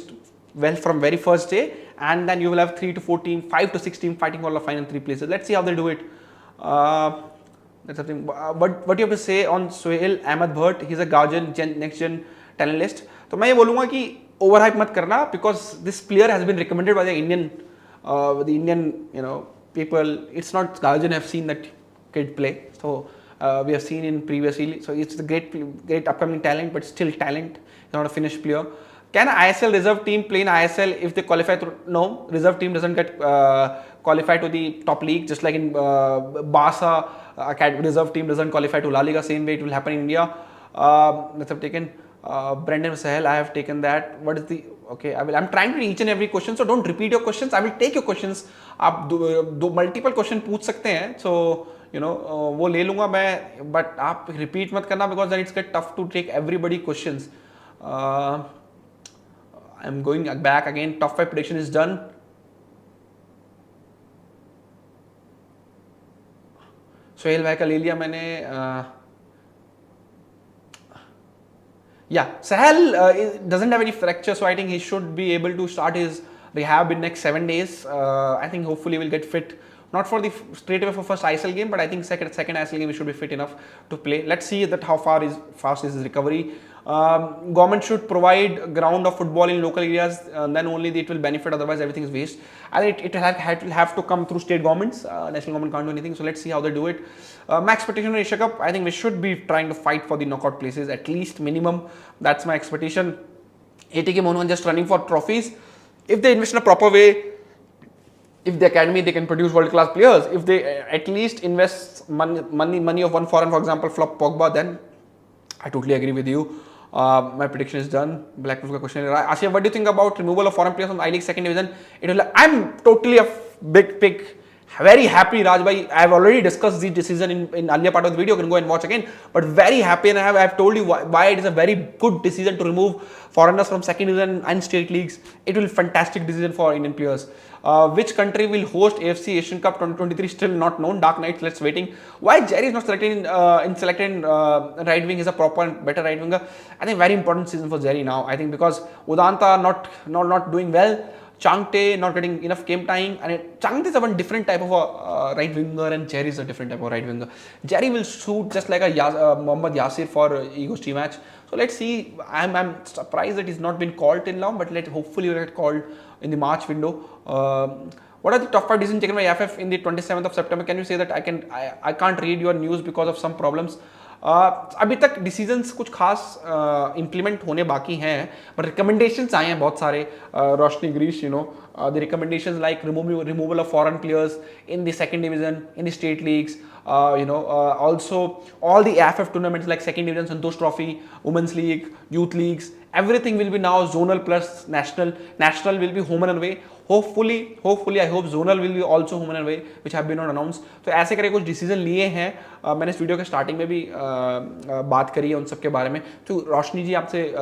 well from very first day, and then you will have 3 to 4 teams, 5 to 6 teams fighting for the final 3 places. Let's see how they do it. That's something. But what you have to say on Sohail Ahmed Bhatt? He's a Guardian next gen talent list. तो मैं ये बोलूँगा कि overhype मत करना, because this player has been recommended by the Indian you know people. It's not Guardian have seen that kid play. So we have seen in previously. So it's the great upcoming talent, but still talent. He's not a finished player. Can ISL reserve team play in ISL if they qualify through? No, reserve team doesn't get qualified to the top league, just like in Barca reserve team doesn't qualify to La Liga. Same way it will happen in India. Let's have taken Brendan Sahel. I have taken that. What is the okay? I'm trying to read each and every question, so don't repeat your questions. I will take your questions. आप दो multiple question पूछ सकते हैं. So you know वो ले लूँगा मैं, but आप repeat मत करना, because then it's get tough to take everybody questions. I'm going back again. Top 5 prediction is done. Sohail भाई का ले लिया मैंने. Yeah, Sahel doesn't have any fracture, so I think he should be able to start his rehab in next 7 days. I think hopefully he will get fit. Not for the straight away for first ISL game, but I think second ISL game he should be fit enough to play. Let's see that how fast is his recovery. Government should provide ground of football in local areas, then only it will benefit. Otherwise, everything is waste. I think it will have to come through state governments. National government can't do anything. So let's see how they do it. My expectation in Asia Cup, I think we should be trying to fight for the knockout places at least minimum. That's my expectation. ATK Mohun just running for trophies. If they invest in a proper way, if the academy they can produce world class players, if they at least invest money of one foreign, for example, flop Pogba, then I totally agree with you. My prediction is done. Black Wolf question. Ashish, what do you think about removal of foreign players from I League second division? I'm totally a big pick. Very happy, Rajbhai. I have already discussed the decision in earlier part of the video. You can go and watch again. But very happy, and I have told you why it is a very good decision to remove foreigners from second division and state leagues. It will be a fantastic decision for Indian players. Which country will host AFC Asian Cup 2023? Still not known. Dark Knights. Let's waiting. Why Jerry is not selected in right wing? Is a proper and better right winger. I think very important season for Jerry now. I think because Udanta not doing well. Changte not getting enough game time, and Changte is a one different type of a right winger, and Jerry is a different type of right winger. Jerry will shoot just like a Mohammad Yasir for Eagles team match. So let's see. I'm surprised that he's not been called till now, but hopefully he'll get called in the March window. What are the top 5 decisions taken by FF in the 27th of September? Can you say that I can't read your news because of some problems? अभी तक decisions कुछ खास implement होने बाकी हैं, but recommendations आए हैं बहुत सारे. Roshni Girish, you know, the recommendations like removal of foreign players in the second division, in the state leagues, also all the AFF tournaments like second division, Santosh Trophy, Women's League, Youth Leagues, everything will be now zonal plus national. National will be home and away. Hopefully I hope zonal will be also human way which have been not announce. तो ऐसे करके कुछ decision लिए हैं. मैंने इस video के starting में भी बात करी है उन सब के बारे में. तो रोशनी जी आपसे,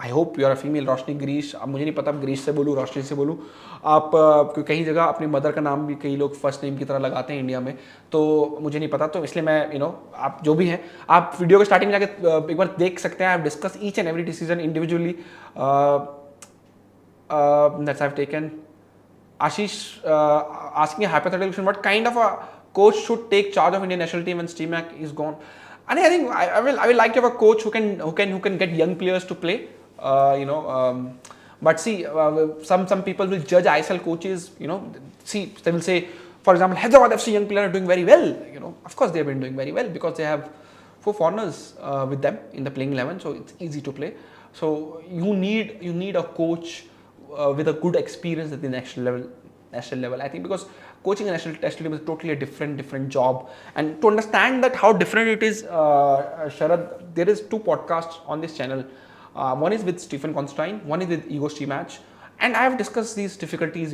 I hope you are a female, Roshni Girish, अब मुझे नहीं पता गिरीश से बोलूँ रोशनी से बोलूँ आप, क्योंकि कई जगह अपनी मदर का नाम भी कई लोग फर्स्ट नेम की तरह लगाते हैं इंडिया में, तो मुझे नहीं पता, तो इसलिए मैं आप जो भी हैं आप वीडियो के स्टार्टिंग में जाके एक बार देख सकते हैं. I have discuss each and every decision individually that's I have taken. Ashish asking a hypothetical question: what kind of a coach should take charge of Indian national team when Steve Mac is gone? And I think I will like to have a coach who can get young players to play. But see, some people will judge ISL coaches. See, they will say, for example, Hyderabad FC young players are doing very well. Of course they have been doing very well because they have 4 foreigners with them in the playing 11, so it's easy to play. So you need a coach with a good experience at the national level. I think because coaching a national test team is totally a different job, and to understand that how different it is, Sharad, there is 2 podcasts on this channel. One is with Stephen Constantine, one is with Ego Match, and I have discussed these difficulties.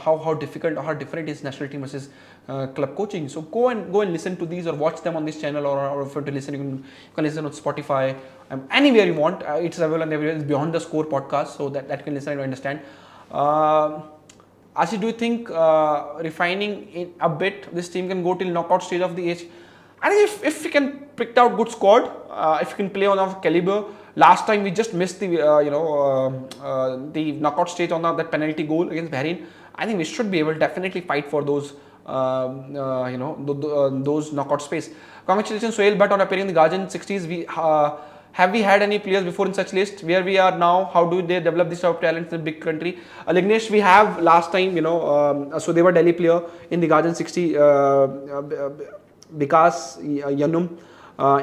How difficult or how different is national team versus club coaching. So go and listen to these or watch them on this channel, or if you want to listen, you can listen on Spotify, anywhere you want. It's available everywhere. It's Beyond the Score podcast, so that you can listen and understand. Ashish, do you think refining it a bit, this team can go till knockout stage of the age? I think if we can pick out good squad, if we can play on our caliber. Last time we just missed the the knockout stage on that penalty goal against Bahrain. I think we should be able to definitely fight for those those knockout space. Congratulations, Sohail Bhatt, on appearing in the Guardian 60s. Have we had any players before in such list? Where we are now, how do they develop this type of talent in a big country? Lignesh, we have last time, so they were Delhi player in the Guardian 60, Vikas Yanum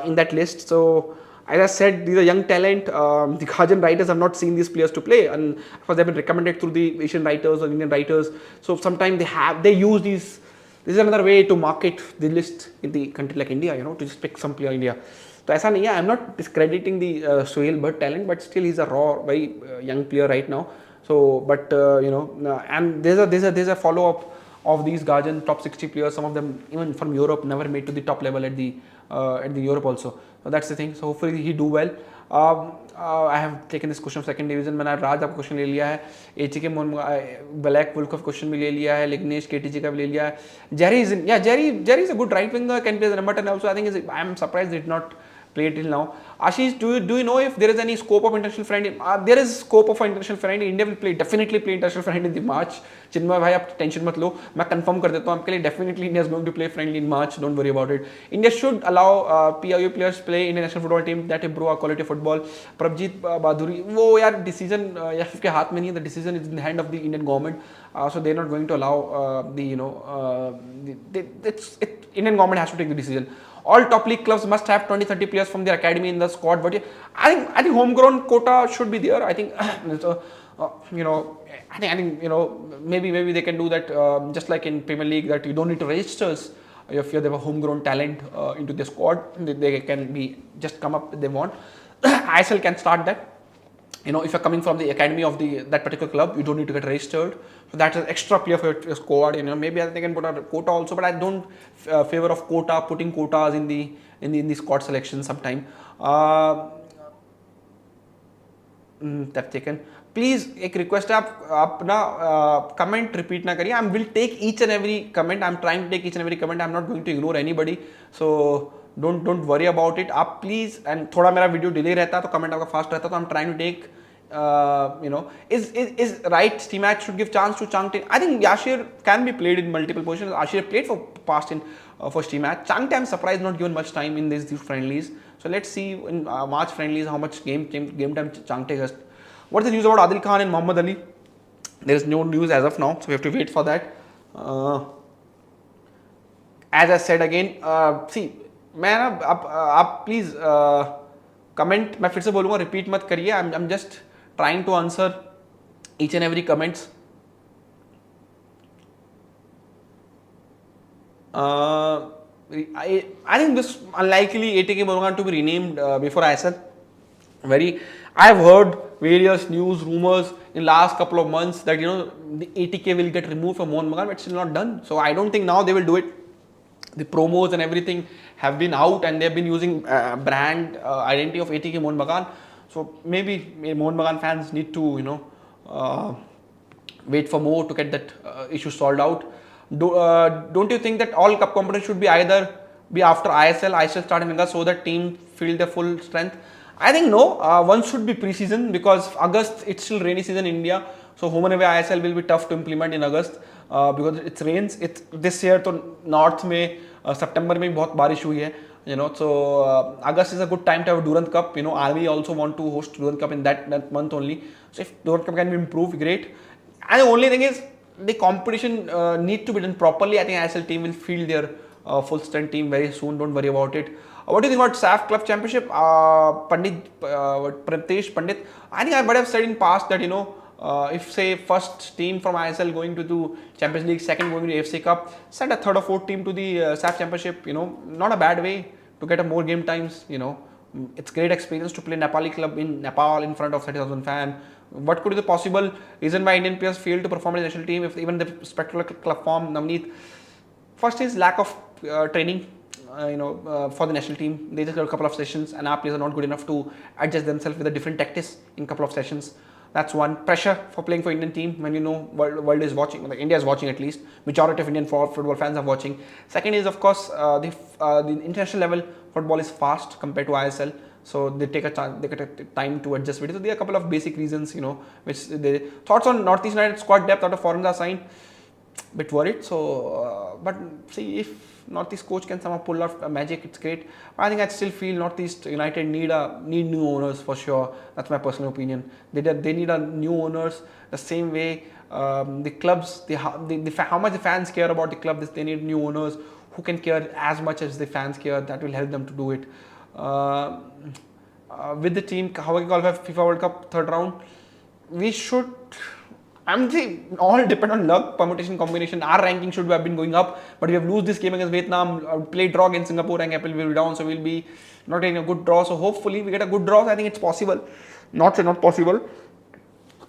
in that list. So as I said, these are young talent. The Guardian writers have not seen these players to play, and of course they've been recommended through the Asian writers or Indian writers. So sometimes they use these. This is another way to market the list in the country like India, to just pick some player in India. तो ऐसा नहीं है. I am not discrediting the Sohail Bhat talent, but still he is a raw very young player right now. So but and there's a follow up of these Guardian top 60 players. Some of them even from Europe never made to the top level at the Europe also. So that's the thing. So hopefully he do well. I have taken this question of second division. मैंने राज आपका question ले लिया है, H के black wolf का question भी ले लिया है, लिग्नेश केटीजी का भी ले लिया है. Jerry is a good right winger, can play the number 10 also. I think I am surprised he did not play till now. Ashish, do you know if there is any scope of international friendly? There is scope of international friendly. India will definitely play international friendly in the March. चिन्मय भाई आप tension मत लो, मैं confirm कर देता हूँ आपके लिए. Definitely India is going to play friendly in March. Don't worry about it. India should allow PIU players play in a national football team that improve our quality of football. Prabhjeet Bhaduri, वो यार decision या के हाथ में नहीं है. The decision is in the hand of the Indian government. So they're not going to allow Indian government has to take the decision. All top league clubs must have 20-30 players from their academy in the squad. But I think homegrown quota should be there. I think I think maybe they can do that just like in Premier League, that you don't need to register if you have a homegrown talent into the squad. They can be just come up if they want. ISL can start that. If you're coming from the academy of that particular club, you don't need to get registered. So that's an extra player for your squad. Maybe they can put a quota also, but I don't favor of putting quotas in the squad selection sometime. That's taken. Please, एक request है, आप ना comment repeat ना करिए. I will take each and every comment. I'm trying to take each and every comment. I'm not going to ignore anybody. So don't worry about it. आप please, and थोड़ा मेरा video delay रहता है तो comment आपका fast रहता है, तो I'm trying to take is right Steve Mac should give chance to Changte. I think Yashir can be played in multiple positions. Yashir played for Steve Mac. Changte, I'm surprised not given much time in these friendlies. So let's see in March friendlies how much game time Changte has. What's the news about Adil Khan and Muhammad Ali? There is no news as of now, so we have to wait for that. As I said again, see, मैं ना आप please comment, मैं फिर से बोलूँगा, repeat मत करिए. I am just trying to answer each and every comments. I think this unlikely ATK Morgan to be renamed before ISL. I have heard various news rumors in last couple of months that the 80K will get removed from Mohan Bagan, but it's still not done. So I don't think now they will do it. The promos and everything have been out, and they've been using brand identity of 80K Mohan Bagan. So maybe Mohan Bagan fans need to wait for more to get that issue solved out. Don't you think that all cup competition should be either be after ISL start in August so that team feel their full strength? I think no. One should be pre-season because August it's still rainy season in India. So home and away ISL will be tough to implement in August because it rains. It's this year to north में September में बहुत बारिश हुई है. So August is a good time to have a Durand Cup. Army also want to host Durand Cup in that month only. So if Durand Cup can be improved, great. And the only thing is the competition need to be done properly. I think ISL team will field their full strength team very soon. Don't worry about it. What do you think about SAF Club Championship? Pritesh Pandit. I think I might have said in past that if say first team from ISL going to the Champions League, second going to the AFC Cup, send a third or fourth team to the SAF Championship. Not a bad way to get a more game times. It's great experience to play Nepali club in Nepal in front of 30,000 fans. What could be the possible reason why Indian players fail to perform in the national team if even the spectacular club form? Navneet, first is lack of training. For the national team, they just got a couple of sessions, and our players are not good enough to adjust themselves with the different tactics in a couple of sessions. That's one. Pressure for playing for Indian team when world is watching, like India is watching at least. Majority of Indian football fans are watching. Second is of course the international level football is fast compared to ISL. So they take a time to adjust with it. So there are a couple of basic reasons, which they thoughts on Northeast United squad depth out of foreigners are signed. Bit worried. So, but see if Northeast coach can somehow pull off a magic, it's great. I think I still feel Northeast United need new owners for sure. That's my personal opinion. They need a new owners the same way the clubs. How much the fans care about the club. They need new owners who can care as much as the fans care. That will help them to do it. With the team, how we qualify FIFA World Cup third round, we should. I'm saying all depend on luck, permutation, combination. Our ranking should have been going up, but we have lose this game against Vietnam, play draw against Singapore, and Apple will be down, so we'll be not getting a good draw. So hopefully we get a good draw. So I think it's possible. Not possible,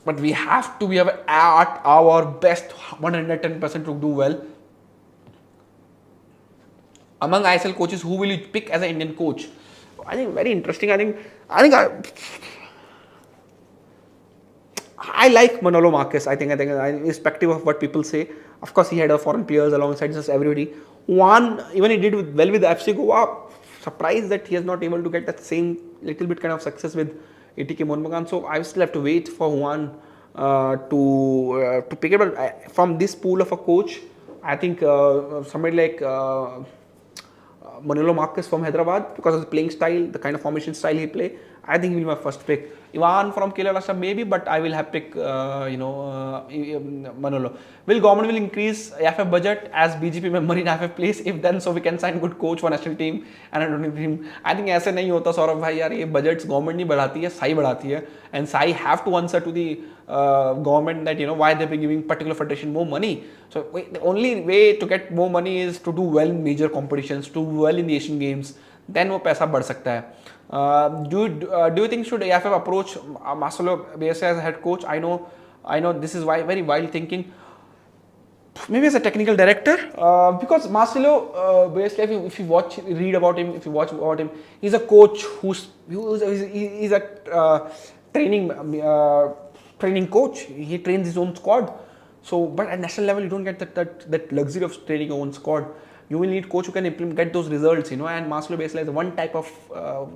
but we have to be at our best 110% to do well. Among ISL coaches, who will you pick as an Indian coach? I think very interesting. I like Manolo Marquez. I think irrespective of what people say, of course he had a foreign players alongside just everybody. Even he did well with FC Goa. Surprised that he is not able to get that same little bit kind of success with 80K Mohan Bagan. So I still have to wait for Juan to pick it. But from this pool of a coach, I think somebody like Manolo Marquez from Hyderabad, because of the playing style, the kind of formation style he play, I think he will be my first pick. Ivan from Kerala maybe, but I will have pick Manolo. Will government will increase AFF budget as BJP member in AFF place? If then, so we can sign good coach for national team and Olympic team. I think ऐसे नहीं होता सौरभ भाई यार, ये budgets government नहीं बढ़ाती है, साई बढ़ाती है, and Sai have to answer to the government that why they be giving particular federation more money. So the only way to get more money is to do well in major competitions, to do well in the Asian Games. Then वो पैसा बढ़ सकता है. Do you think should AFF approach Marcelo Bielsa as a head coach? I know this is very wild thinking. Maybe as a technical director, because Marcelo Bielsa, if you read about him, if you watch about him, he's a coach he's a training coach. He trains his own squad. So, but at national level, you don't get that luxury of training your own squad. You will need coach who can get those results, and Marcelo Bielsa is one type of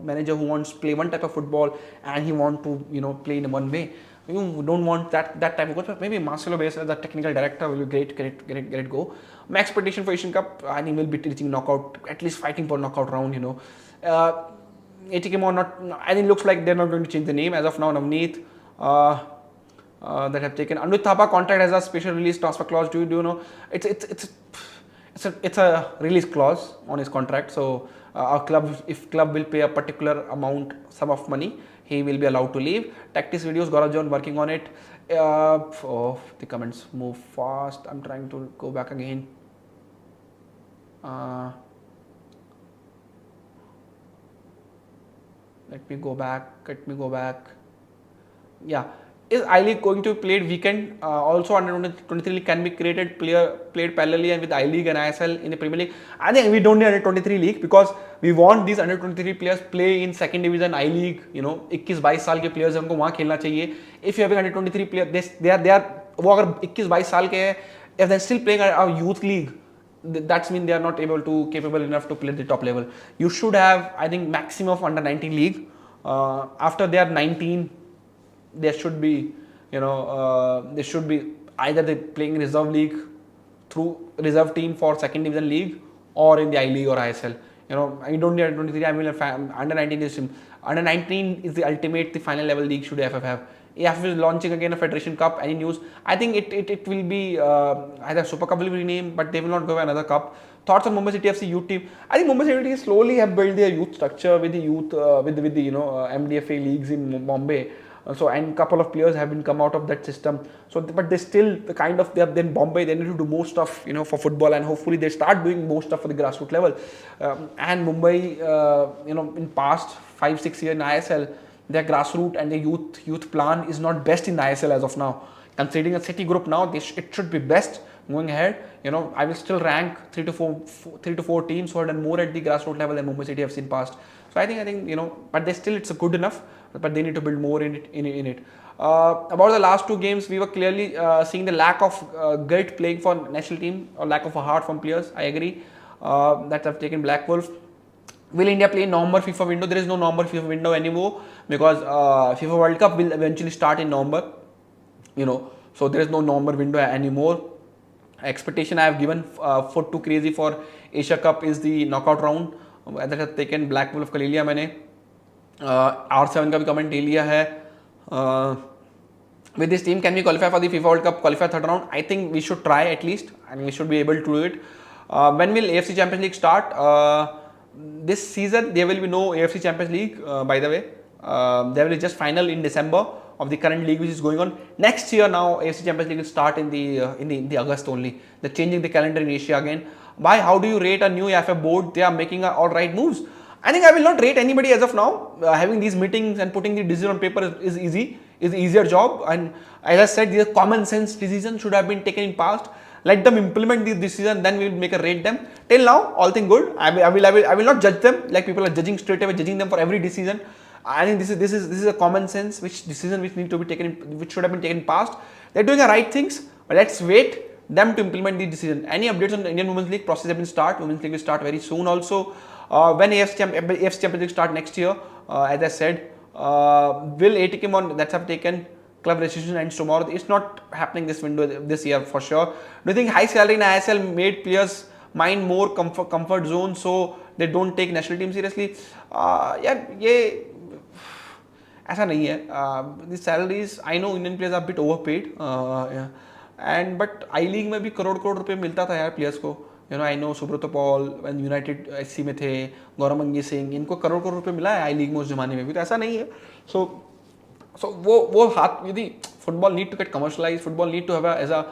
manager who wants to play one type of football and he want to play in one way. You don't want that type of coach, but maybe Marcelo Bielsa as a technical director will be great. Get it go. My expectation for Asian Cup, I think we'll be reaching knockout, at least fighting for knockout round. 80K more not. I think looks like they're not going to change the name as of now. Navneet that have taken Anut Thapa contract has a special release transfer clause. Do you know? It's a release clause on his contract. So if club will pay a particular sum of money, he will be allowed to leave. Tactics videos, Gaurav John working on it. The comments move fast. I'm trying to go back again. Let me go back. Yeah. Is I League going to be played weekend? Also, under 23 league can be played parallelly and with I League and ISL in the Premier League. I think we don't need under 23 league because we want these under 23 players play in second division I League. You know, 21-22 साल के players हमको वहाँ खेलना चाहिए. If you have under 23 player, they are वो अगर 21-22 साल के हैं, if they're still playing our youth league, that's mean they are not capable enough to play at the top level. You should have, I think, maximum of under 19 league. After they are 19. There should be, they should be either they playing reserve league through reserve team for second division league or in the I League or ISL. I don't need under 23. I mean, under 19 is the ultimate, the final level league should AFF have. AFF is launching again a Federation Cup. Any news? I think it will be either Super Cup will be renamed, but they will not go another cup. Thoughts on Mumbai City FC youth team? I think Mumbai City slowly have built their youth structure with the youth with the MDFA leagues in Bombay. And couple of players have been come out of that system. So, but they still they have then Bombay. They need to do more stuff, for football, and hopefully they start doing more stuff for the grassroots level. And Mumbai, in past 5-6 years in ISL, their grassroots and their youth plan is not best in ISL as of now. Considering a city group now, it should be best going ahead. I will still rank 3 to 4 teams who have done more at the grassroots level than Mumbai City have seen past. So I think but it's good enough. But they need to build more in it. About the last two games, we were clearly seeing the lack of grit playing for national team or lack of a heart from players. I agree that have taken Black Wolf. Will India play in November FIFA window? There is no November FIFA window anymore because FIFA World Cup will eventually start in November. So there is no November window anymore. Expectation I have given foot too crazy for Asia Cup is the knockout round that has taken Black Wolf का ले लिया मैंने. R7 का भी comment ले लिया है. With this team, can we qualify for the FIFA World Cup, qualify third round? I think we should try at least, and we should be able to do it. When will AFC Champions League start? This season there will be no AFC Champions League. By the way, there will be just final in December of the current league which is going on. Next year now AFC Champions League will start in the August only. They're changing the calendar in Asia again. Why? How do you rate a new AFF board? They are making all right moves. I think I will not rate anybody as of now. Having these meetings and putting the decision on paper is easy. Is the easier job. And as I said, these common sense decisions should have been taken in past. Let them implement this decision, then we will make a rate them. Till now, all thing good. I will not judge them like people are judging straight away, judging them for every decision. I think this is a common sense which need to be taken, which should have been taken in past. They're doing the right things, but let's wait them to implement the decision. Any updates on the Indian Women's League process have been start. Women's League will start very soon also. When AFC Champions League start next year, as I said, will ATK on that's have taken club registration ends tomorrow. It's not happening this window this year for sure. Do you think high salary in ISL made players mind more comfort zone so they don't take national team seriously? ये ऐसा नहीं है. The salaries, I know Indian players are a bit overpaid. But I League में भी करोड़ रुपए मिलता था यार players को. I know Subrata Paul when United SC में थे, गौरव सिंह, इनको करोड़ रुपए मिला है आई लीग में उस जमाने में भी. तो ऐसा नहीं है. So वो हाथ यदि football need to get commercialized, football need to have as a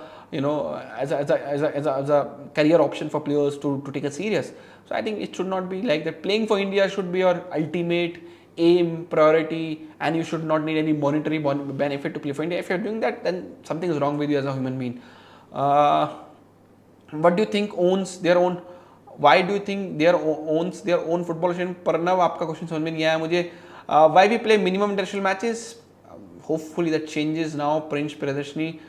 career option for players to take it serious. So I think it should not be like that. Playing for India should be your ultimate aim, priority, and you should not need any monetary benefit to play for India. If you're doing that, then something is wrong with you as a human being. What do you think owns their own? Why do you think owns their own football association? Pranav, आपका question समझ में नहीं आया मुझे. Why we play minimum international matches? Hopefully that changes now. Prince Priyadashni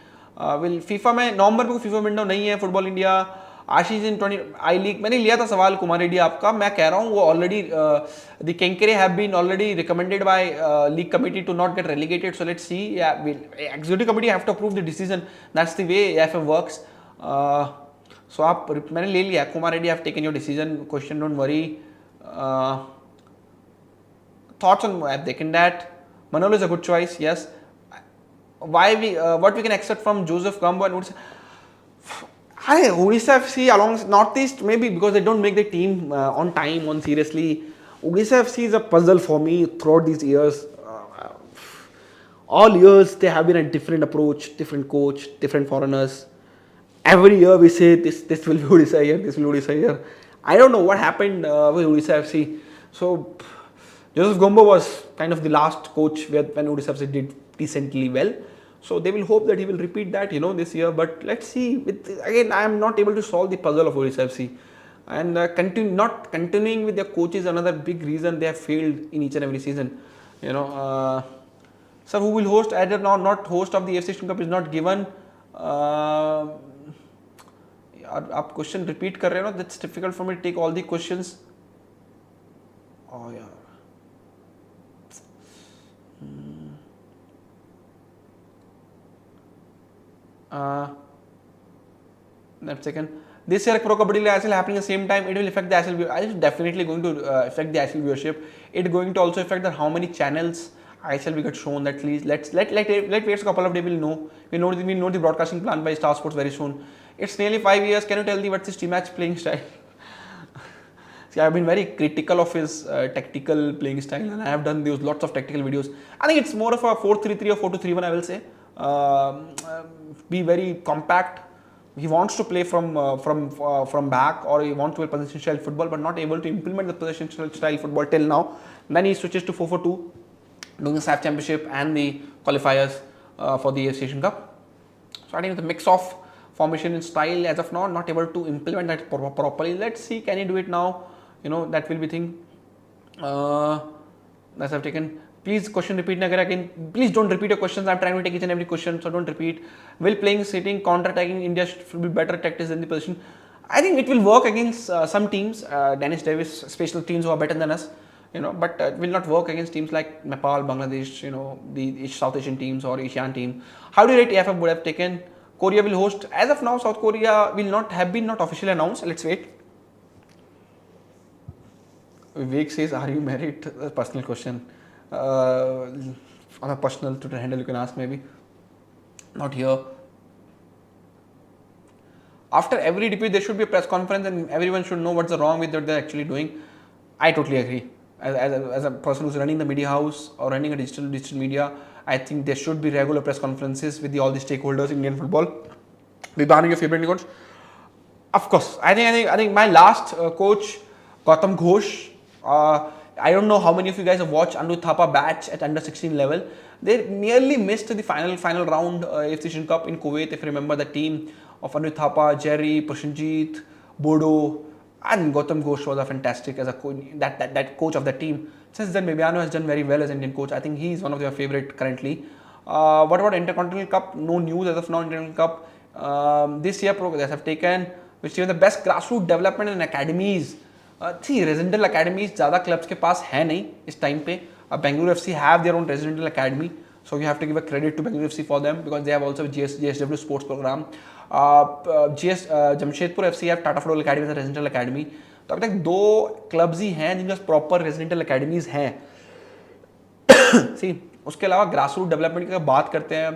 will FIFA में नवंबर में FIFA window नहीं है फुटबॉल इंडिया. आशीष इन 20 आई लीग मैंने लिया था सवाल कुमार रेड्डी आपका. मैं कह रहा हूँ वो already the Kenkre have been already recommended by league committee to not get relegated. So let's see. Executive committee have to approve the decision. That's the way FF works. So आप मैंने ले लिया. Kumar Reddy have taken your decision. Question don't worry. Thoughts on I've taken that. Manolo is a good choice. Yes. What we can expect from Joseph Gambo and Odisha? Odisha FC along Northeast maybe because they don't make the team on time, on seriously. Odisha FC is a puzzle for me throughout these years. All years they have been a different approach, different coach, different foreigners. Every year we say this will be Odisha here, this will be Odisha here. I don't know what happened with Odisha FC. So Joseph Gombo was kind of the last coach when Odisha FC did decently well. So they will hope that he will repeat that, this year. But let's see. Again, I am not able to solve the puzzle of Odisha FC. And not continuing with their coach is another big reason they have failed in each and every season. Sir, who will host? Either not host of the AFC Cup is not given. आप question repeat कर रहे हो ना, that's difficult for me to take all the questions. Oh yeah. That second. This year Pro Kabaddi League ISL happening at the same time. It will affect the ISL. It is definitely going to affect the ISL viewership. It going to also affect that how many channels ISL will get shown. At least let wait a couple of days. We'll know. We know the broadcasting plan by Star Sports very soon. It's nearly 5 years. Can you tell me what's his team match playing style? See, I've been very critical of his tactical playing style, and I have done lots of tactical videos. I think it's more of a 4-3-3 or 4-2-3-1. I will say, be very compact. He wants to play from back, or he wants to play position style football, but not able to implement the position style football till now. Then he switches to 4-4-2, doing the SAF Championship and the qualifiers for the AFC Asian Cup. So I think it's a mix of formation and style as of now, not able to implement that properly. Let's see, can he do it now? That will be thing. That's I've taken. Please question repeat na kare again. Please don't repeat your questions. I'm trying to take each and every question, so don't repeat. Will playing sitting counter-attacking India should be better tactics than the position? I think it will work against some teams, Dennis Davis, special teams who are better than us, but it will not work against teams like Nepal, Bangladesh, the South Asian teams or Asian team. How do you rate AFF would have taken? Korea will host. As of now, South Korea will not officially announced. Let's wait. Vivek says, are you married? A personal question. On a personal Twitter handle, you can ask maybe. Not here. After every defeat, there should be a press conference and everyone should know what's wrong with what they're actually doing. I totally agree. As a person who's running the media house or running a digital media, I think there should be regular press conferences with all the stakeholders in Indian football. Regarding your favorite coach, of course. I think my last coach, Gautam Ghosh. I don't know how many of you guys have watched Anu Thapa batch at under 16 level. They nearly missed the final round AFC Asian Cup in Kuwait. If you remember the team of Anu Thapa, Jerry, Prashanjit, Bodo, and Gautam Ghosh was a fantastic as a coach, that coach of the team. Since then, Bebiano has done very well as Indian coach. I think he is one of their favorite currently. What about Intercontinental Cup? No news as of now. Intercontinental Cup this year progress have taken, which is the best grassroots development in academies. Residential academies ज़्यादा clubs के पास है नहीं इस time पे. Bangalore FC have their own residential academy, so you have to give a credit to Bangalore FC for them because they have also GSW sports program. Jamshedpur FC have Tata Football Academy as a residential academy. तो अभी तक 2 clubs ही हैं जिनके पास proper residential academies हैं. See, उसके अलावा grassroots development की बात करते हैं.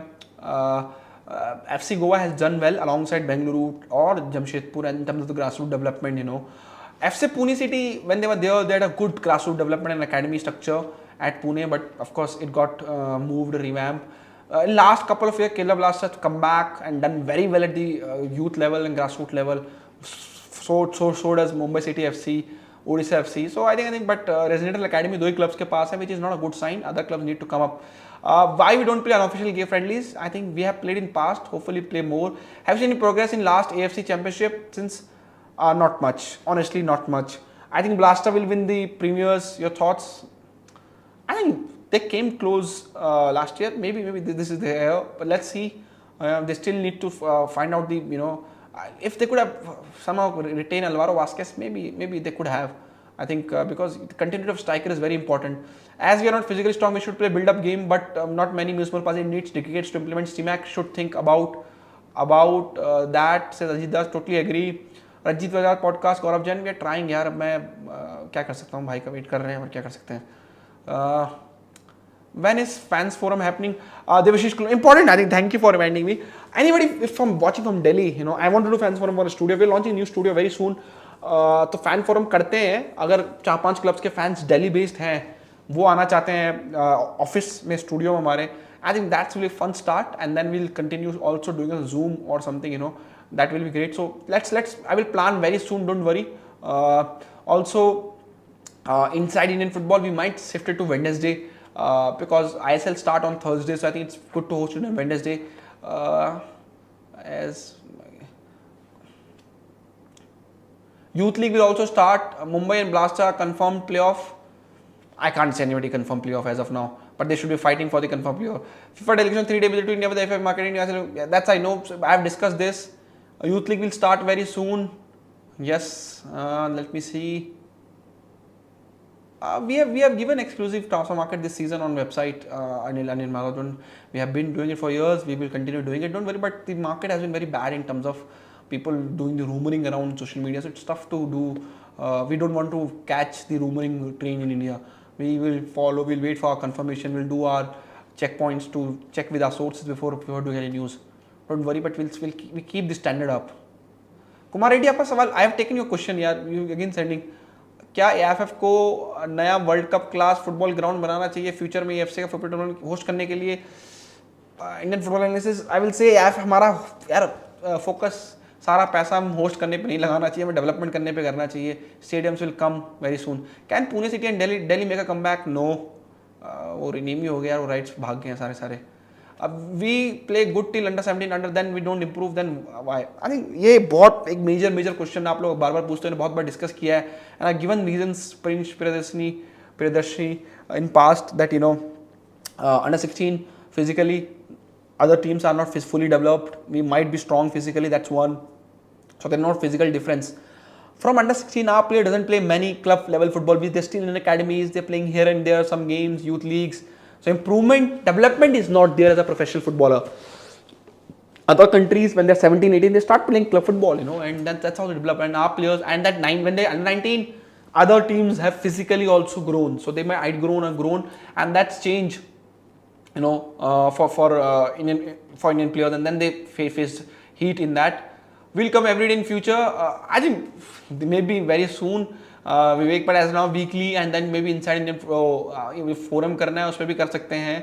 FC Goa has done well alongside Bengaluru or Jamshedpur in terms of the grassroots development. FC Pune City, when they were there, they had a good grassroots development and academy structure at Pune, but of course it got moved, revamped. In last couple of years, Kerala Blasters have come back and done very well at the youth level and grassroots level. So does Mumbai City FC, Odisha FC. So I think, but residential academy, 2 clubs ke paas hai, which is not a good sign. Other clubs need to come up. Why we don't play unofficial game friendlies? I think we have played in past. Hopefully play more. Have you seen any progress in last AFC Championship since? Not much. Honestly, not much. I think Blaster will win the premiers. Your thoughts? I think they came close last year. Maybe this is the year. But let's see. They still need to find out the if they could have somehow retained Alvaro Vasquez. Maybe they could have. I think because the continuity of striker is very important. As we are not physically strong, we should play build-up game. But not many municipal parties needs decades to implement. CMAC should think about that. Says Ajit Das. Totally agree. Ranjit Bajaj podcast Gaurav Jain we are trying यार. अब मैं क्या कर सकता हूँ, भाई का wait कर रहे हैं और क्या कर सकते हैं. When is fans forum happening? Devashish, important. I think. Thank you for reminding me. Anybody from watching from Delhi, I want to do fans forum for a studio. We are launching new studio very soon. तो fan forum करते हैं. अगर 4-5 clubs के fans Delhi based हैं, वो आना चाहते हैं ऑफिस में स्टूडियो में हमारे. I think that's really fun start, and then we'll continue also doing a Zoom or something. That will be great. So let's I will plan very soon, don't worry. Also inside Indian football we might shift it to Wednesday. because ISL start on Thursday, so I think it's good to host it on Wednesday. As Youth League will also start. Mumbai and Blast are confirmed playoff. I can't say anybody confirmed playoff as of now, but they should be fighting for the confirmed playoff. FIFA delegation 3-day visit to India with the FF marketing. That's I know. I have discussed this. Youth League will start very soon. Yes. Let me see. We have given exclusive transfer market this season on website. Anil Marathon. We have been doing it for years. We will continue doing it. Don't worry, but the market has been very bad in terms of people doing the rumoring around social media. So it's tough to do. We don't want to catch the rumoring train in India. We will follow. We'll wait for our confirmation. We'll do our checkpoints to check with our sources before doing any news. Don't worry, but we keep the standard up. Kumar Reddy आपका सवाल, I have taken your question यार, you again sending, क्या AFF को नया world cup class football ground बनाना चाहिए future में AFC का फुटबॉल टूर्नामेंट होस्ट करने के लिए? Indian football analysis, I will say AFF हमारा यार फोकस सारा पैसा हम होस्ट करने पे नहीं लगाना चाहिए, हमें डेवलपमेंट करने पे करना चाहिए. Stadiums will come very soon. Can Pune city and Delhi make a comeback? No, वो रिनीम ही हो गया, वो राइट्स भाग गए हैं सारे. अब we play good till under 17, under then we don't improve, then why? I think ये बहुत एक मेजर क्वेश्चन आप लोग बार बार पूछते हैं, बहुत बार डिस्कस किया है, and I given reasons Priyadarshini in past that you know under 16 physically other teams are not fully developed. We might be strong physically, that's one. So they're not physical difference. From under 16, our player doesn't play many club level football. They're still in academies. They're playing here and there, some games, youth leagues. So development is not there as a professional footballer. Other countries, when they're 17, 18, they start playing club football, you know, and that's how they develop. And our players, and that when they're under 19, other teams have physically also grown. So they might outgrown or grown, and that's change, you know, for Indian players, and then they face heat in that. Will come every day in future. I think maybe very soon. Vivek, but as now weekly, and then maybe inside Indian forum करना है, उसमें भी कर सकते हैं.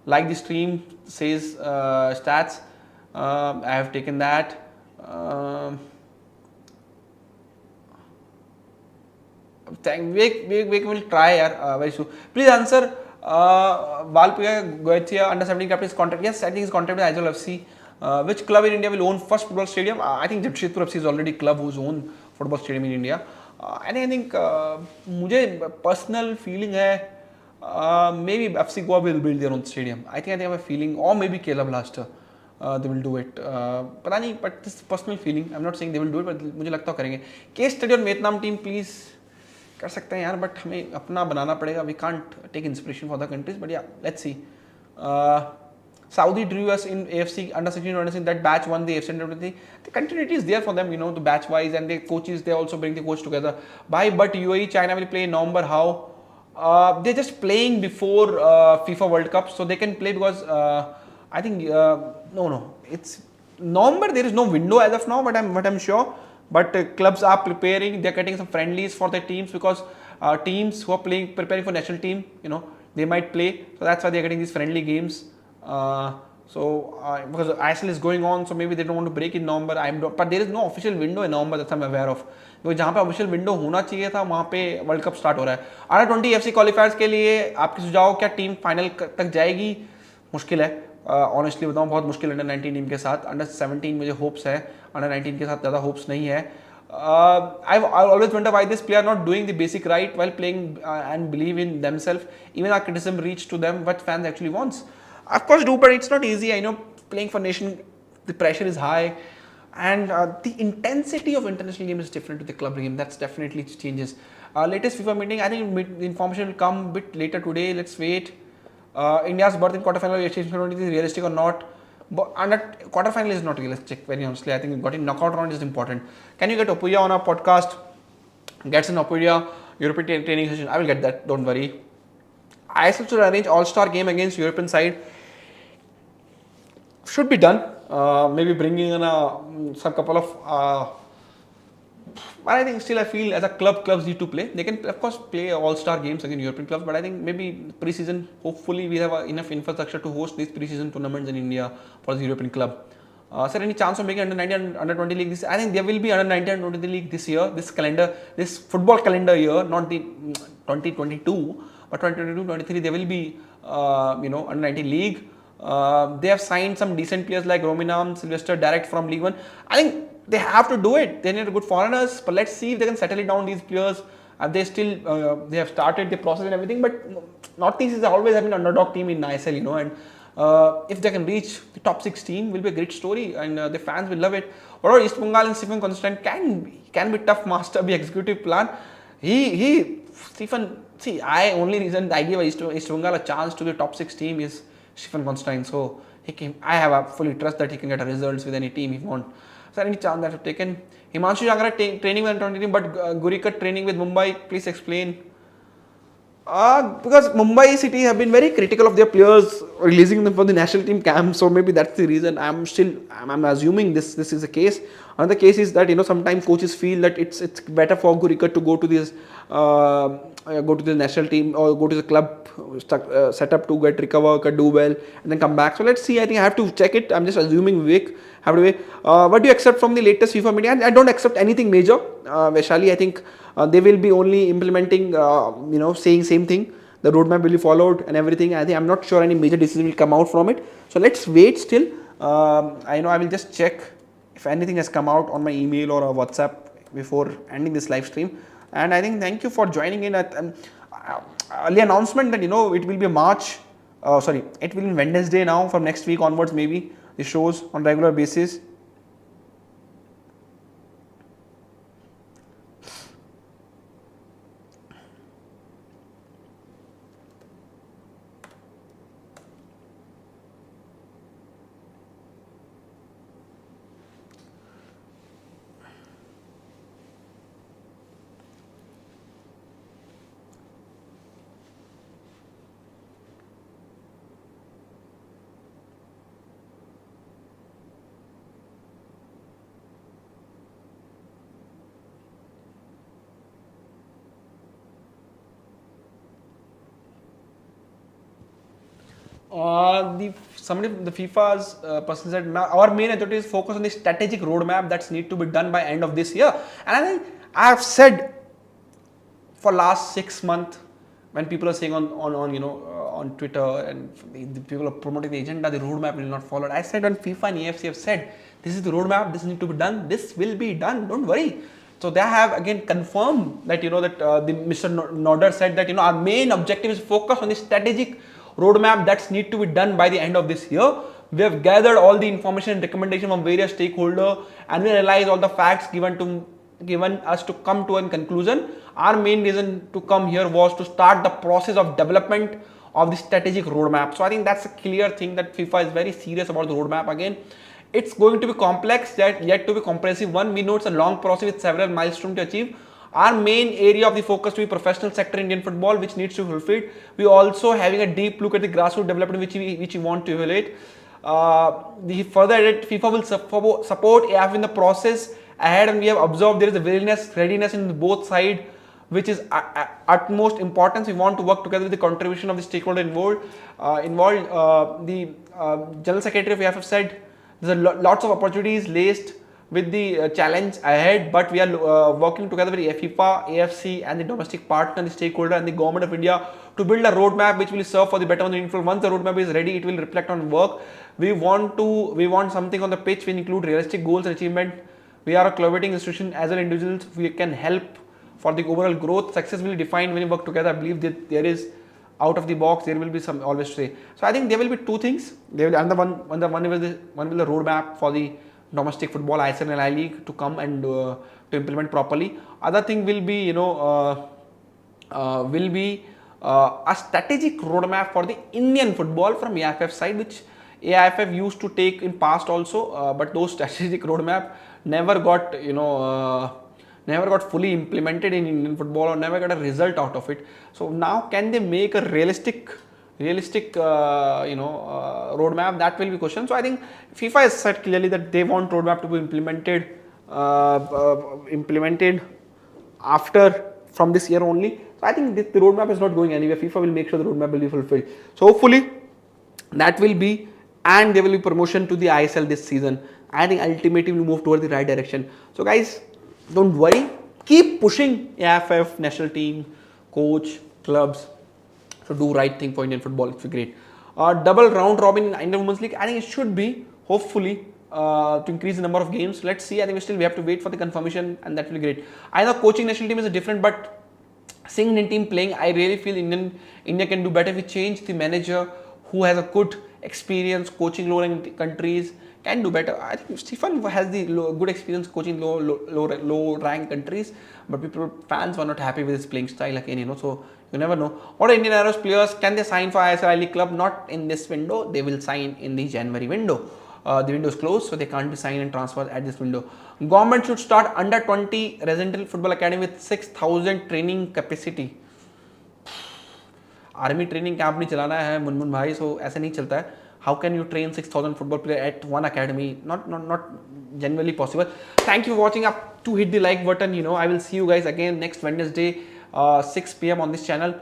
Like the stream says stats. I have taken that. Vivek will try very soon. Please answer. Valpriya Goetia under 17 captain is contract. Yes, I think his contract with Aizawl FC. Which club in India will own first football stadium? I think Jamshedpur FC is already a club who's own football stadium in India. And I think मुझे personal feeling है maybe FC Goa will build their own stadium. I think I have a feeling, or maybe Kerala Blaster they will do it. पता नहीं, but this is personal feeling. I'm not saying they will do it, but मुझे लगता है करेंगे. Case study on Vietnam team please कर सकते हैं यार, but हमें अपना बनाना पड़ेगा. We can't take inspiration for other countries, but yeah, let's see. Saudi drew us in AFC under 16 under that batch won the AFC under 20. The continuity is there for them, you know, the batch wise, and the coaches, they also bring the coach together. But UAE, China will play in November. How? They're just playing before FIFA World Cup, so they can play because I think no, it's November. There is no window as of now, but I'm sure. But clubs are preparing. They're getting some friendlies for their teams because teams who are preparing for national team, you know, they might play. So that's why they're getting these friendly games. Because ISL is going on, so maybe they don't want to break in November. But there is no official window in November that I'm aware of. क्योंकि जहाँ पे official window होना चाहिए था वहाँ पे world cup start हो रहा है. अंडर 20 एफसी क्वालिफायर्स के लिए आपके सुझाव, क्या टीम फाइनल तक जाएगी? मुश्किल है, ऑनेस्टली बताऊँ, बहुत मुश्किल अंडर 19 टीम के साथ. अंडर 17 मुझे होप्स है, अंडर 19 के साथ ज़्यादा होप्स नहीं है. I always wonder why this player not doing the basic right while playing and believe in themselves. Even our criticism reach to them what fans actually wants. Of course do, but it's not easy. I know playing for nation, the pressure is high, and the intensity of international game is different to the club game. That's definitely changes. Latest FIFA meeting, I think the information will come a bit later today. Let's wait. India's berth in quarterfinal is realistic or not? But quarterfinal is not realistic, very honestly. I think getting knockout round is important. Can you get Opuya on our podcast? Gets an Opuya European training session. I will get that, don't worry. ISL should arrange all-star game against European side. Should be done. Maybe bringing in some couple of. But I think still I feel as a clubs need to play. They can of course play all-star games against European clubs, but I think maybe pre-season, hopefully we have enough infrastructure to host these pre-season tournaments in India for the European club. Sir, any chance of making under 19 and under 20 league this? I think there will be under 19 and 20 league this year, this football calendar year, not the 2022. but 2022-23 they will be under 19 league. They have signed some decent players like Rominam, Sylvester direct from League One. I think they have to do it. They need good foreigners, but let's see if they can settle it down. These players, they still they have started the process and everything, but Northeast is always having an underdog team in ISL, and if they can reach the top 6 team, will be a great story, and the fans will love it. Whatever East Bengal and Stephen Constant can be tough master the executive plan. Stephen, see, I give East Bengal a chance to be top 6 team is Stephen Constant. So I have a fully trust that he can get results with any team if he want. So any chance that have taken Himanshu Jangara training with the team, but Gurikat training with Mumbai. Please explain. Because Mumbai City have been very critical of their players releasing them for the national team camp, so maybe that's the reason. I'm assuming this is the case. Another case is that sometimes coaches feel that it's better for Gurikat to go to the national team or go to the club set up to recover, do well, and then come back. So let's see. I think I have to check it. I'm just assuming Vivek have to wait. What do you accept from the latest FIFA media? I don't accept anything major. Vaishali, I think they will be only implementing, saying same thing. The roadmap will be followed and everything. I think I'm not sure any major decision will come out from it. So let's wait still. I will just check if anything has come out on my email or a WhatsApp before ending this live stream. And I think thank you for joining in. Early announcement that it will be March. It will be Wednesday now from next week onwards. Maybe the shows on regular basis. The FIFA's person said now our main authority is focus on the strategic roadmap that's need to be done by end of this year. And I think I have said for last 6 months when people are saying on Twitter and the people are promoting the agenda, the roadmap will not follow. I said when FIFA and AFC have said this is the roadmap, this need to be done, this will be done. Don't worry. So they have again confirmed that the Mr. Nodder said that our main objective is focus on the strategic roadmap that's need to be done by the end of this year. We have gathered all the information and recommendation from various stakeholders, and we analyze all the facts given us to come to a conclusion. Our main reason to come here was to start the process of development of the strategic roadmap. So I think that's a clear thing that FIFA is very serious about the roadmap. Again, it's going to be complex, yet to be comprehensive one. We know it's a long process with several milestones to achieve. Our main area of the focus to be professional sector in Indian football, which needs to be fulfilled. We also having a deep look at the grassroots development which we want to evaluate. The further edit, FIFA will support AF in the process ahead, and we have observed there is a readiness in both sides, which is utmost importance. We want to work together with the contribution of the stakeholder involved. The General Secretary of AF said there are lots of opportunities laced with the challenge ahead, but we are working together with FIFA, AFC and the domestic partner, the stakeholder and the government of India to build a roadmap which will serve for the betterment of Indian football. Once the roadmap is ready, it will reflect on work. We want something on the pitch which include realistic goals and achievement. We are a collaborating institution as well individuals. We can help for the overall growth. Success will be defined when we work together. I believe that there is out of the box, there will be some always to say. So I think there will be two things. There will one will the roadmap for the domestic football, ISL and I-League to come and to implement properly. Other thing will be a strategic roadmap for the Indian football from AIFF side, which AIFF used to take in past also, but those strategic roadmap never got fully implemented in Indian football or never got a result out of it. So now can they make a realistic roadmap? That will be question. So I think FIFA has said clearly that they want roadmap to be implemented after from this year only. So I think the roadmap is not going anywhere. FIFA will make sure the roadmap will be fulfilled. So hopefully that will be, and there will be promotion to the ISL this season. I think ultimately we will move towards the right direction. So guys, don't worry. Keep pushing AFF, national team, coach, clubs. to do right thing for Indian football. It's great. Double round robin in Indian Women's League. I think it should be, hopefully, to increase the number of games. Let's see. I think we have to wait for the confirmation, and that will be great. I know coaching national team is different, but seeing Indian team playing, I really feel India can do better if we change the manager who has a good experience coaching low-ranked countries. Can do better. I think Stefan has the good experience coaching low-ranked countries, but fans were not happy with his playing style again. So you never know. What are Indian Arrows players? Can they sign for ISL League club? Not in this window. They will sign in the January window. The window is closed, so they can't be signed and transferred at this window. Government should start under 20 residential football academy with 6,000 training capacity. Army training camp नहीं चलाना है मुनमुन भाई, सो ऐसे नहीं चलता है. How can you train 6,000 football players at one academy? Not genuinely possible. Thank you for watching. Up to hit the like button. I will see you guys again next Wednesday, 6 p.m. on this channel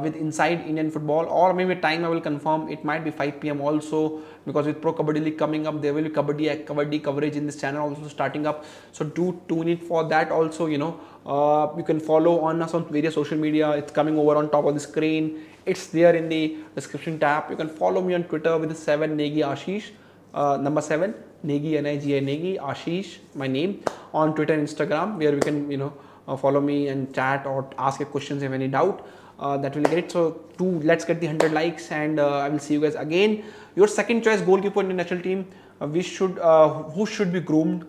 with Inside Indian Football, or maybe time I will confirm. It might be 5 p.m. also, because with Pro Kabaddi League coming up, there will be kabaddi coverage in this channel also starting up. So do tune in for that also. You can follow on us on various social media. It's coming over on top of the screen. It's there in the description tab. You can follow me on Twitter with the 7 Negi Ashish, number 7 Negi Nigi Negi Ashish, my name, on Twitter and Instagram, where we can follow me and chat or ask your questions if any doubt. That will be great. So let's get the 100 likes, and I will see you guys again. Your second choice goalkeeper in the national team. Who should be groomed?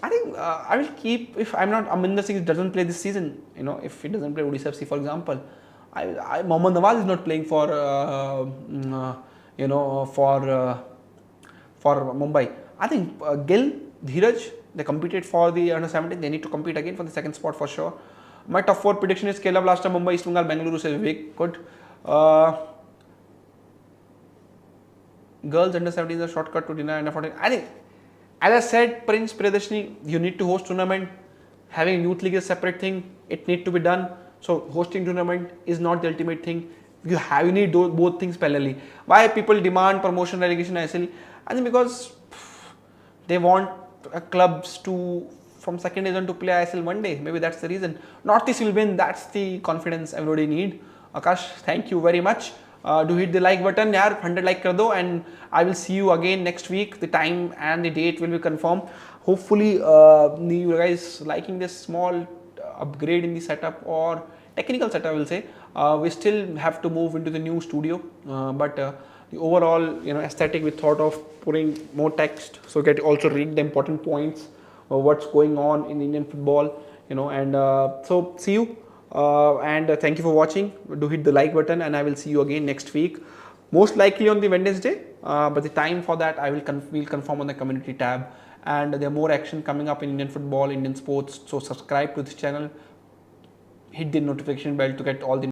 I think I will keep, if I'm not, Aminder Singh doesn't play this season. If he doesn't play Odisha FC, for example, Mohammad Nawaz is not playing for for Mumbai. I think Gill, Dheeraj, they competed for the under 17. They need to compete again for the second spot for sure. My top 4 prediction is Kerala Blaster, Mumbai, East Bengal, Bengaluru, says Vivek. Good. Girls under 17 is a shortcut to dinner under 14. I think, as I said, Prince Priyadarshini, you need to host tournament. Having youth league is a separate thing. It needs to be done. So hosting tournament is not the ultimate thing. You need both things parallelly. Why people demand promotion, relegation, ISL? I think because they want clubs to, from second division, to play ISL one day. Maybe that's the reason. Northeast will win. That's the confidence everybody need. Akash, thank you very much. Do hit the like button. 100 like kar do, and I will see you again next week. The time and the date will be confirmed. Hopefully, you guys liking this small upgrade in the setup or technical setup, I will say. We still have to move into the new studio, but the overall aesthetic, we thought of putting more text, so get also read the important points of what's going on in Indian football, and so see you, and thank you for watching. Do hit the like button, and I will see you again next week, most likely on the Wednesday, but the time for that we'll confirm on the community tab. And there are more action coming up in Indian football, Indian sports. So subscribe to this channel, hit the notification bell to get all the